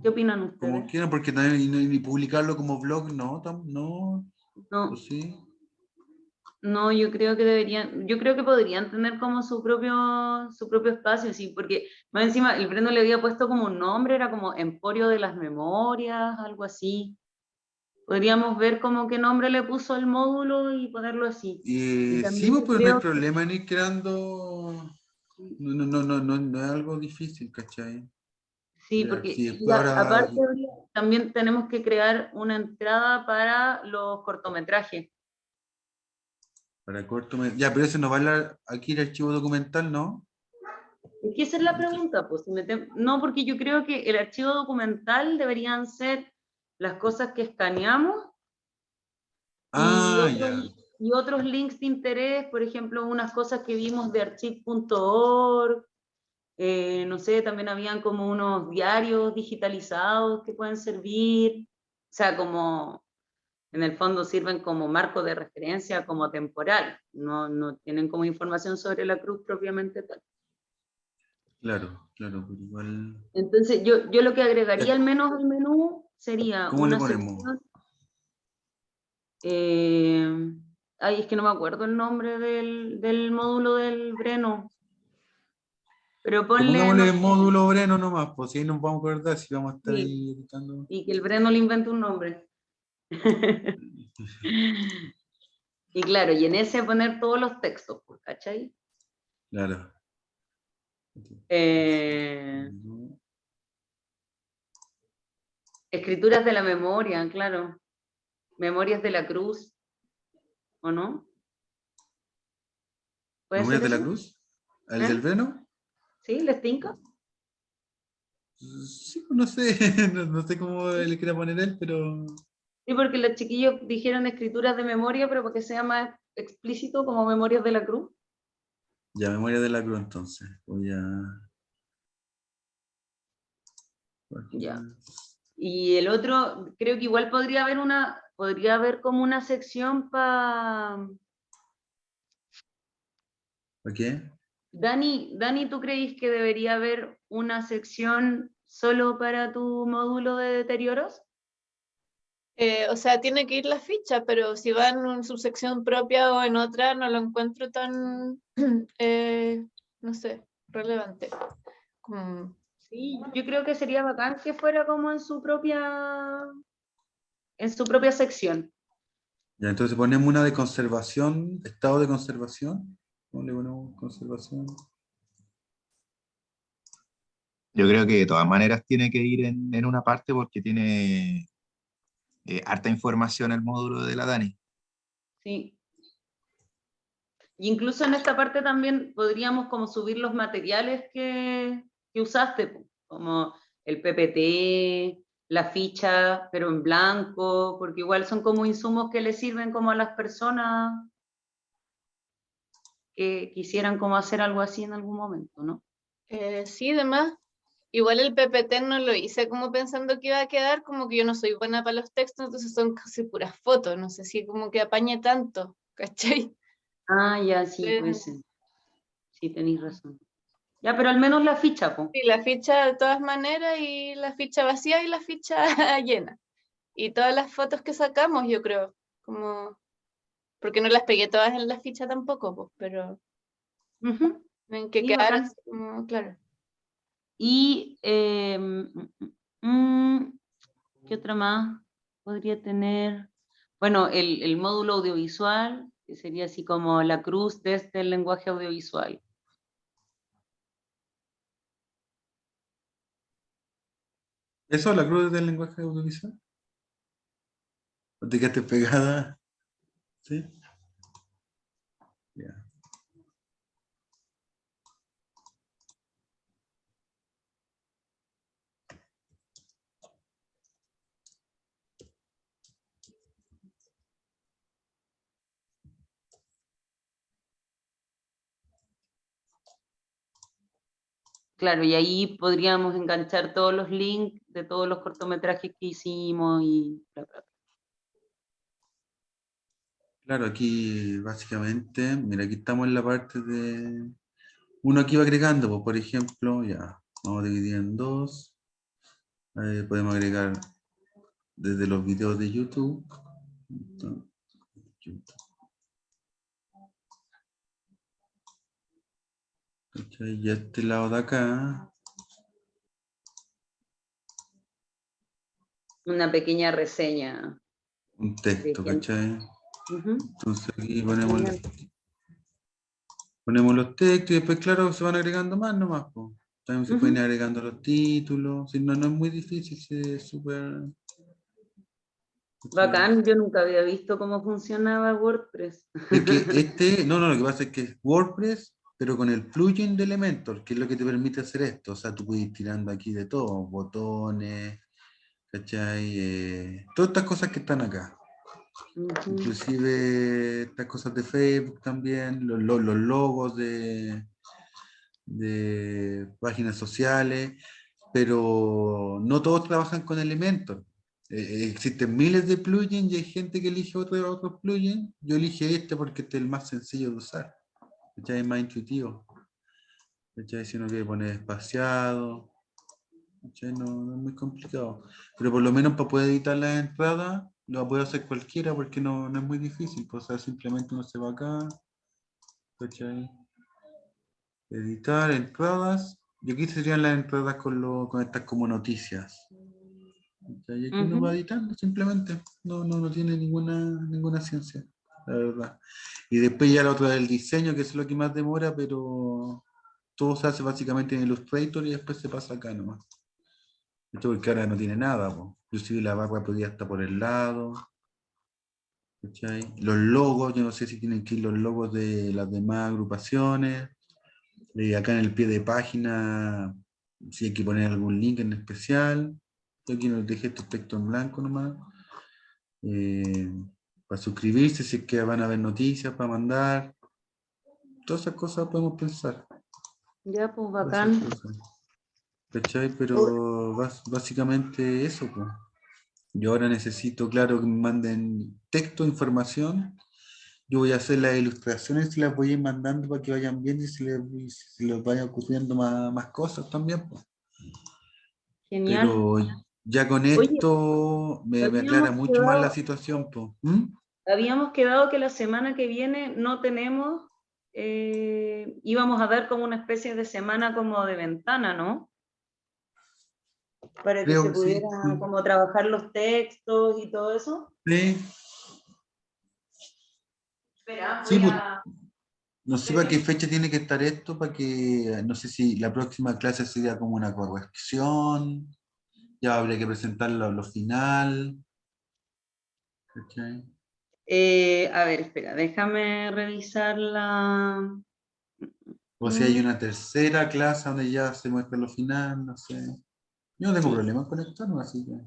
¿Qué opinan Como ustedes? quieran, porque también ni publicarlo como blog, no, no, No, pues sí. no, yo creo que podrían tener como su propio espacio, sí, porque más encima el Breno le había puesto como un nombre, era como Emporio de las Memorias, algo así. Podríamos ver como qué nombre le puso al módulo y ponerlo así. Y Sí, también pues, yo pero no hay creo problema en ir creando. que No es algo difícil, ¿cachai? sí, Ya, porque sí, y después ahora aparte también tenemos que crear una entrada para los cortometrajes. para corto. Ya, pero ese no va aquí el archivo documental, ¿no? Es que esa es la pregunta, pues. No, porque yo creo que el archivo documental deberían ser las cosas que escaneamos y Ah, ya. otros links de interés, por ejemplo, unas cosas que vimos de archive.org, no sé, también habían como unos diarios digitalizados que pueden servir, o sea, como en el fondo sirven como marco de referencia, como temporal, no tienen como información sobre la cruz propiamente tal. Claro, claro, pero igual. Entonces, yo lo que agregaría Ya, al menos al menú sería ¿cómo le una ponemos? sección. Ay, es que no me acuerdo el nombre del módulo del Breno, pero Que ponle, no pongámosle sé, módulo Breno nomás, pues si ahí nos vamos a acordar si vamos a estar sí, ahí editando. y que el Breno le invente un nombre. Y claro, y en ese poner todos los textos, pues, ¿cachai? Claro. Eh, escrituras de la memoria, claro. Memorias de la cruz, ¿o no? ¿Puede ser ¿Memorias de la eso? Cruz? ¿El del ¿Eh? Breno? ¿Sí? ¿Les tinca? Sí, no sé, no sé cómo le quiera poner él, pero Sí, porque los chiquillos dijeron escrituras de memoria, pero para que sea más explícito, como Memorias de la Cruz. ya Memoria de la Cruz entonces. Voy a... Ya. Y el otro, creo que igual podría haber como una sección para... ¿Ok? Dani, ¿tú creís que debería haber una sección solo para tu módulo de deterioros? O sea, tiene que ir la ficha, pero si va en su sección propia o en otra, no lo encuentro tan, no sé, relevante. Como- Sí, yo creo que sería bacán que fuera como en su propia sección. Ya, entonces ponemos una de conservación, estado de conservación. ¿Cómo le ponemos conservación? Yo creo que de todas maneras tiene que ir en una parte porque tiene harta información el módulo de la Dani. Sí. Y incluso en esta parte también podríamos como subir los materiales que usaste, po, como el PPT, la ficha, pero en blanco, porque igual son como insumos que le sirven como a las personas que quisieran como hacer algo así en algún momento, ¿no? sí, además, igual el PPT no lo hice como pensando que iba a quedar, como que yo no soy buena para los textos, entonces son casi puras fotos, no sé si como que apañe tanto, ¿cachai? Ah, ya, sí, puede ser. Sí, tenéis razón. Ya, pero al menos la ficha, po. Sí, la ficha de todas maneras y la ficha vacía y la ficha llena. Y todas las fotos que sacamos, yo creo, como, porque no las pegué todas en la ficha tampoco, pues, pero Ujú. en que Sí, quedaron bacán. como, claro. Y, ¿qué otra más podría tener? Bueno, el módulo audiovisual, que sería así como la cruz desde el lenguaje audiovisual. ¿Eso, la cruz del lenguaje audiovisual? ¿O te quedaste pegada? ¿Sí? Ya. Claro, y ahí podríamos enganchar todos los links de todos los cortometrajes que hicimos y bla, bla, bla. Claro, aquí básicamente, mira, aquí estamos en la parte de... Uno aquí va agregando, pues, por ejemplo, ya, vamos a dividir en dos. Podemos agregar desde los videos de YouTube. ¿Cachai? Y este lado de acá, Una pequeña reseña un de texto, quién. ¿cachai? Ujú. Entonces aquí Genial. ponemos los textos y después, claro, se van agregando más nomás, pues. También se pueden ir Ujú. agregando los títulos. Si no, no es muy difícil, sí, es súper... ¿cachai? Bacán, yo nunca había visto cómo funcionaba WordPress. Es que no, lo que pasa es que es WordPress, pero con el plugin de Elementor, que es lo que te permite hacer esto. O sea, tú puedes ir tirando aquí de todo, botones, ¿cachai? Todas estas cosas que están acá. Ujú. Inclusive estas cosas de Facebook también, los logos de páginas sociales, pero no todos trabajan con Elementor. Existen miles de plugins y hay gente que elige otro plugin. Yo elige este porque este es el más sencillo de usar. ¿Cachai? Es más intuitivo. ¿Cachai? Si uno quiere poner espaciado, ¿cachai? No, no es muy complicado. Pero por lo menos para poder editar las entradas, lo puede hacer cualquiera porque no, no es muy difícil. Pues, o sea, simplemente uno se va acá, ¿cachai? Editar entradas. Y aquí serían las entradas con estas como noticias. ¿Cachai? Y aquí uno va Ujú. editando simplemente. No tiene ninguna ciencia, la verdad. Y después ya la otra del diseño, que es lo que más demora, pero todo se hace básicamente en Illustrator y después se pasa acá nomás. Esto porque ahora no tiene nada, po. Inclusive la barra podría estar por el lado. ¿Cachai? Los logos, yo no sé si tienen que ir los logos de las demás agrupaciones. Acá en el pie de página si hay que poner algún link en especial. Yo aquí nos dejé este texto en blanco nomás. Para suscribirse, si es que van a haber noticias para mandar. Todas esas cosas podemos pensar. Ya, pues Todas esas bacán. cosas. ¿Cachai? Pero básicamente eso, pues. Yo ahora necesito, claro, que me manden texto, información. Yo voy a hacer las ilustraciones y las voy a ir mandando para que vayan viendo y se les vayan ocurriendo más cosas también, pues. Genial. Pero ya con Oye, esto me aclara mucho más la situación, pues. habíamos quedado que la semana que viene no tenemos, íbamos a dar como una especie de semana como de ventana, ¿no? Para que Creo se que sí, pudiera sí. como trabajar los textos y todo eso. Sí, Espera, sí, voy pues, a... no sé para qué fecha tiene que estar esto, para que, no sé si la próxima clase sería como una corrección, ya habría que presentarlo a lo final. ¿Cachai? A ver, espera, déjame revisar la... O si hay una tercera clase donde ya se muestra lo final, no sé. Yo no tengo Sí. problema en conectarme, así que.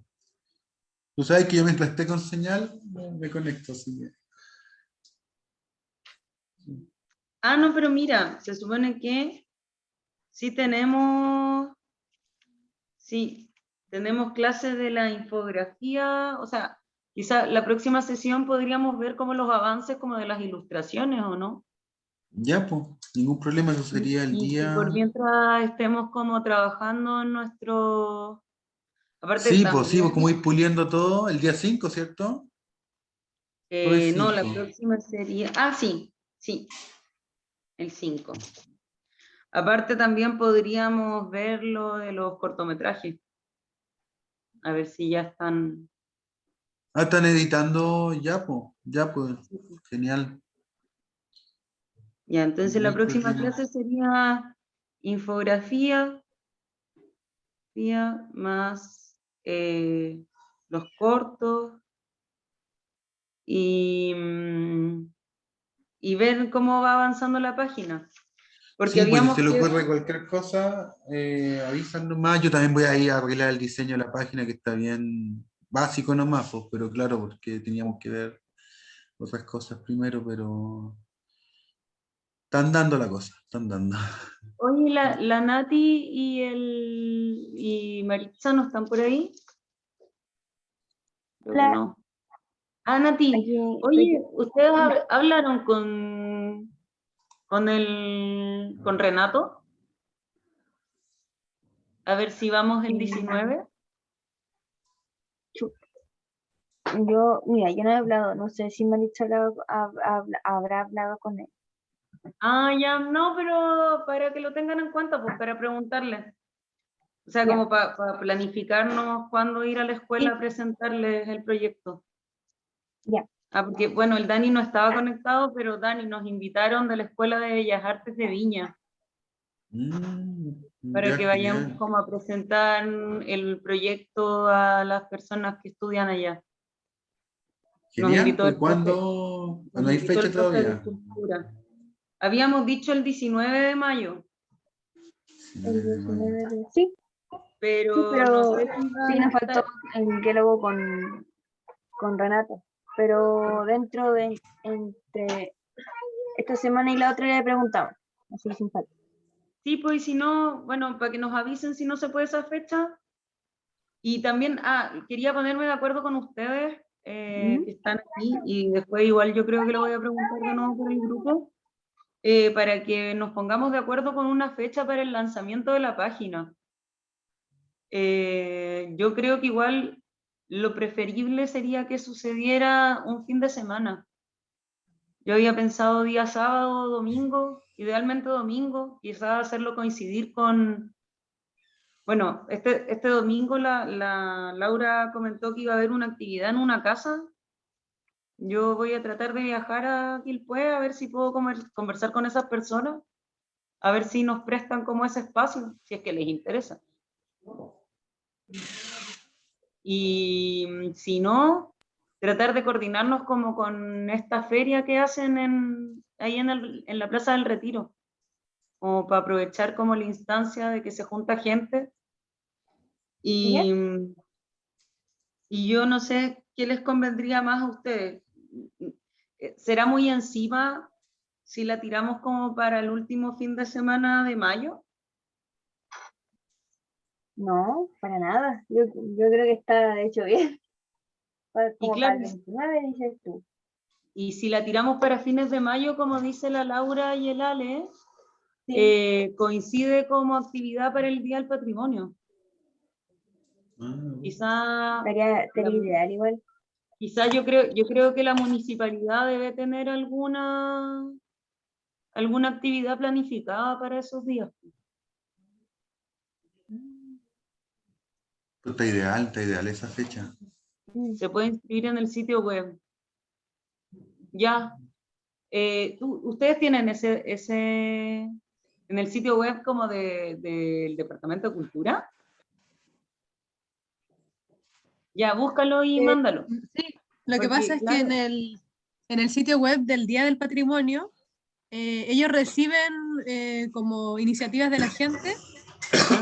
Tú sabes que yo mientras esté con señal, me conecto, así que. Ah, no, pero mira, se supone que sí tenemos clases de la infografía, o sea, quizá la próxima sesión podríamos ver como los avances como de las ilustraciones, ¿o no? Ya, pues, ningún problema, eso sería el Y día. por mientras estemos como trabajando en nuestro... Aparte Sí, también, pues, como ir puliendo todo, el día 5, ¿cierto? Jueves no, la 5. próxima sería... Ah, sí, sí, el 5. Aparte también podríamos ver lo de los cortometrajes, a ver si ya están... Ah, están editando ya, pues, genial. Ya, entonces No la hay próxima problema. clase sería infografía, más los cortos y, y ver cómo va avanzando la página. Porque Sí, pues si se habíamos le quedado... ocurre cualquier cosa, avisan nomás. Yo también voy a ir a arreglar el diseño de la página que está bien básico nomás, pues, pero claro, porque teníamos que ver otras cosas primero, pero están dando la cosa, están dando. Oye, la Nati y Maritza no están por ahí. Creo que Hola. no. Ah, Nati, Aquí oye, estoy. ¿ustedes hablaron con Renato? A ver si vamos el 19. Mira, yo no he hablado, no sé si Maritza habrá hablado con él. Ah, ya, no, pero para que lo tengan en cuenta, pues para preguntarles. O sea, Ya. como para planificarnos cuándo ir a la escuela Sí. a presentarles el proyecto. Ya. Ah, porque, bueno, el Dani no estaba conectado, pero Dani, nos invitaron de la Escuela de Bellas Artes de Viña para Ya, que vayamos genial. como a presentar el proyecto a las personas que estudian allá. Nos Genial, invitó pues el profe, ¿cuándo? nos No hay invitó fecha el profe de todavía. escultura. Habíamos dicho el 19 de mayo, El 19 de... Sí, pero no pero sé si sí van a nos faltó estar. el diálogo con Renato. Pero dentro de entre esta semana y la otra le preguntaba. Así sin falta. Sí, pues y si no, bueno, para que nos avisen si no se puede esa fecha. Y también, quería ponerme de acuerdo con ustedes que están aquí y después igual yo creo que lo voy a preguntar de nuevo por el grupo, para que nos pongamos de acuerdo con una fecha para el lanzamiento de la página. Yo creo que igual lo preferible sería que sucediera un fin de semana. Yo había pensado día sábado o domingo, idealmente domingo, quizás hacerlo coincidir con... Bueno, este domingo la Laura comentó que iba a haber una actividad en una casa. Yo voy a tratar de viajar a Quilpué a ver si puedo conversar con esas personas, a ver si nos prestan como ese espacio, si es que les interesa. Y si no, tratar de coordinarnos como con esta feria que hacen ahí en la Plaza del Retiro. como para aprovechar como la instancia de que se junta gente. Y, y yo no sé qué les convendría más a ustedes. ¿Será muy encima si la tiramos como para el último fin de semana de mayo? No, para nada. Yo creo que está de hecho bien. Y Como para claro, el 29, dices tú. y si la tiramos para fines de mayo, como dice la Laura y el Ale, Sí. coincide como actividad para el Día del Patrimonio. Quizá, Estaría ideal igual. quizá yo creo que la municipalidad debe tener alguna actividad planificada para esos días. Está ideal esa fecha. Se puede inscribir en el sitio web. Ya. ¿Ustedes tienen ese en el sitio web como del Departamento de Cultura? Ya, búscalo y mándalo. Sí, lo que Porque, pasa es que claro, en el sitio web del Día del Patrimonio, ellos reciben como iniciativas de la gente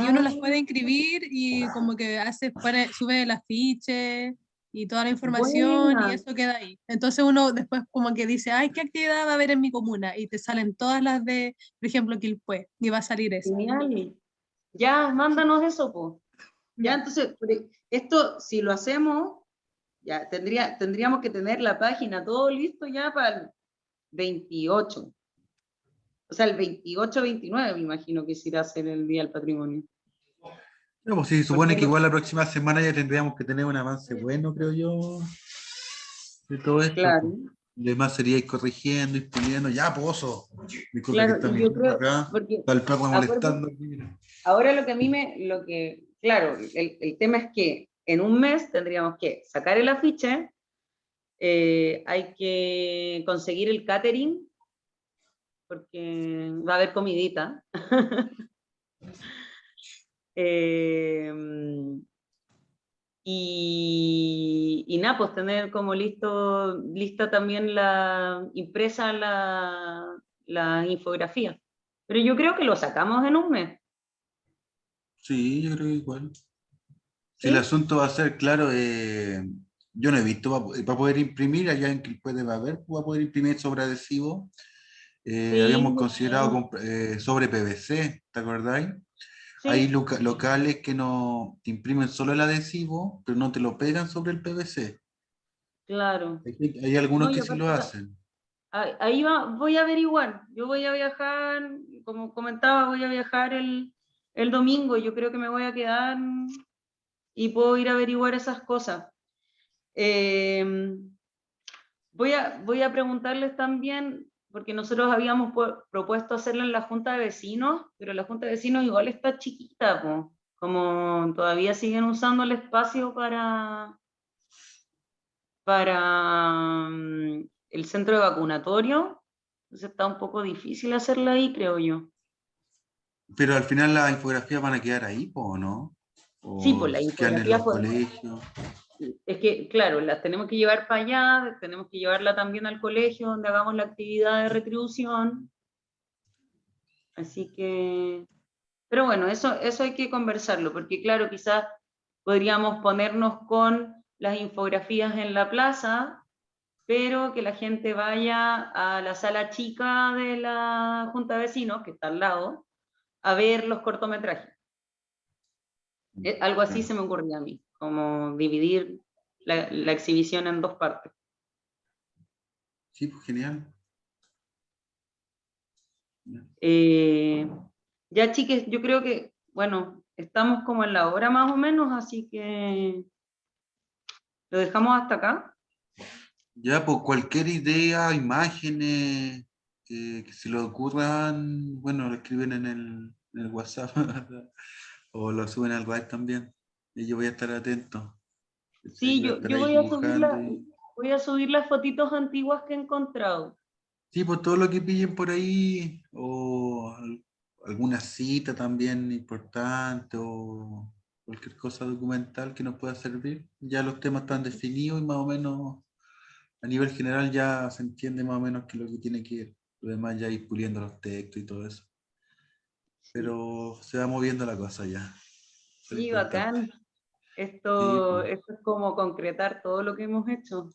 y uno las puede inscribir y como que sube el afiche y toda la información y buena, eso queda ahí. Entonces uno después como que dice, ay, ¿qué actividad va a haber en mi comuna? Y te salen todas las de, por ejemplo, Quilpué, y va a salir esa. genial. Ya, mándanos eso, pues. Ya, Ya. entonces, esto, si lo hacemos, ya tendríamos que tener la página todo listo ya para el 28. O sea, el 28-29 me imagino que se irá a ser el Día del Patrimonio. No, pues sí, supone Porque que igual la próxima semana ya tendríamos que tener un avance bueno, creo yo, de todo esto. claro, Pues. Además sería ir corrigiendo, ir poniendo, ya, pozo. Disculpe que claro, está y mi yo perro creo, acá, porque está el perro acuérdate, molestando aquí, mira. ahora lo que a mí claro, el tema es que en un mes tendríamos que sacar el afiche, hay que conseguir el catering, porque va a haber comidita. Y nada, pues tener como lista también impresa la infografía. Pero yo creo que lo sacamos en un mes, Sí, yo creo que igual. Si el ¿sí? asunto va a ser, claro, yo no he visto, para poder imprimir, allá en que puede va a haber, va a poder imprimir sobre adhesivo. Sí, Habíamos considerado sobre PVC, ¿te acordáis? Hay sí, locales que no te imprimen solo el adhesivo, pero no te lo pegan sobre el PVC. claro. Hay algunos No, y que sí lo aparte, hacen. ahí voy a averiguar. Yo voy a viajar, como comentaba, voy a viajar el domingo. Yo creo que me voy a quedar y puedo ir a averiguar esas cosas. Voy a preguntarles también, porque nosotros habíamos propuesto hacerlo en la Junta de Vecinos, pero la Junta de Vecinos igual está chiquita, po. Como todavía siguen usando el espacio para el centro de vacunatorio, entonces está un poco difícil hacerla ahí, creo yo. Pero al final las infografías van a quedar ahí, ¿o no? Sí, O pues la quedan en infografía los colegios. es que, claro, las tenemos que llevar para allá, tenemos que llevarla también al colegio donde hagamos la actividad de retribución. Así que, pero bueno, eso hay que conversarlo, porque claro, quizás podríamos ponernos con las infografías en la plaza, pero que la gente vaya a la sala chica de la Junta de Vecinos, que está al lado, a ver los cortometrajes. Algo así se me ocurría a mí, como dividir la exhibición en dos partes. Sí, pues genial. Ya, chiques, yo creo que, bueno, estamos como en la hora más o menos, así que lo dejamos hasta acá. Ya, pues cualquier idea, imágenes que se le ocurran, bueno, lo escriben en el WhatsApp o lo suben al web también. Y yo voy a estar atento. Sí, Voy a estar yo ahí dibujando. voy a subir las fotitos antiguas que he encontrado. Sí, pues todo lo que pillen por ahí, o alguna cita también importante, o cualquier cosa documental que nos pueda servir. Ya los temas están definidos y más o menos a nivel general ya se entiende más o menos qué es lo que tiene que ir. Lo demás ya ir puliendo los textos y todo eso. pero se va moviendo la cosa ya. Eso es Sí, importante. bacán. Sí, Esto pues. es como concretar todo lo que hemos hecho.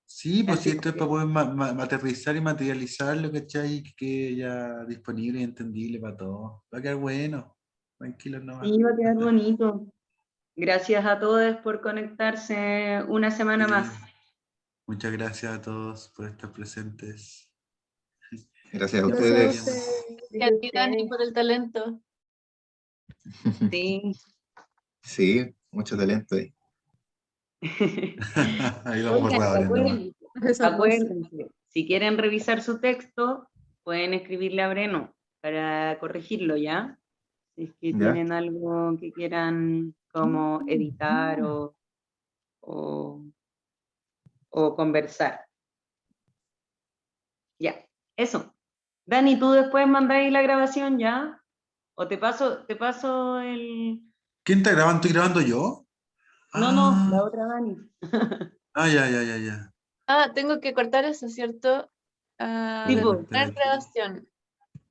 Sí, pues Así si esto es que, para poder aterrizar y materializarlo, ¿cachai? Que quede ya disponible y entendible para todos. Va a quedar bueno. Tranquilos nomás. sí, va a quedar bonito. Gracias a todos por conectarse una semana Sí. más. Muchas gracias a todos por estar presentes. Gracias a Que Gracias a ustedes. estén bien. ustedes. Y a ti, Dani, por el talento. Sí. Sí, mucho talento ahí. Ahí vamos por Oigan, ahora nomás. Esa pose. acuérdense, si quieren revisar su texto, pueden escribirle a Breno para corregirlo, ¿ya? Si es que ¿Ya? tienen algo que quieran como editar o, o conversar. Ya, eso. Dani, ¿tú después mandáis la grabación ya? ¿O te paso el...? ¿Quién está grabando? ¿Estoy grabando yo? No, la Ah, otra Dani. ya. Ah, tengo que cortar eso, ¿cierto? Ah, Sí, Voy a po. cortar terminar aquí. grabación.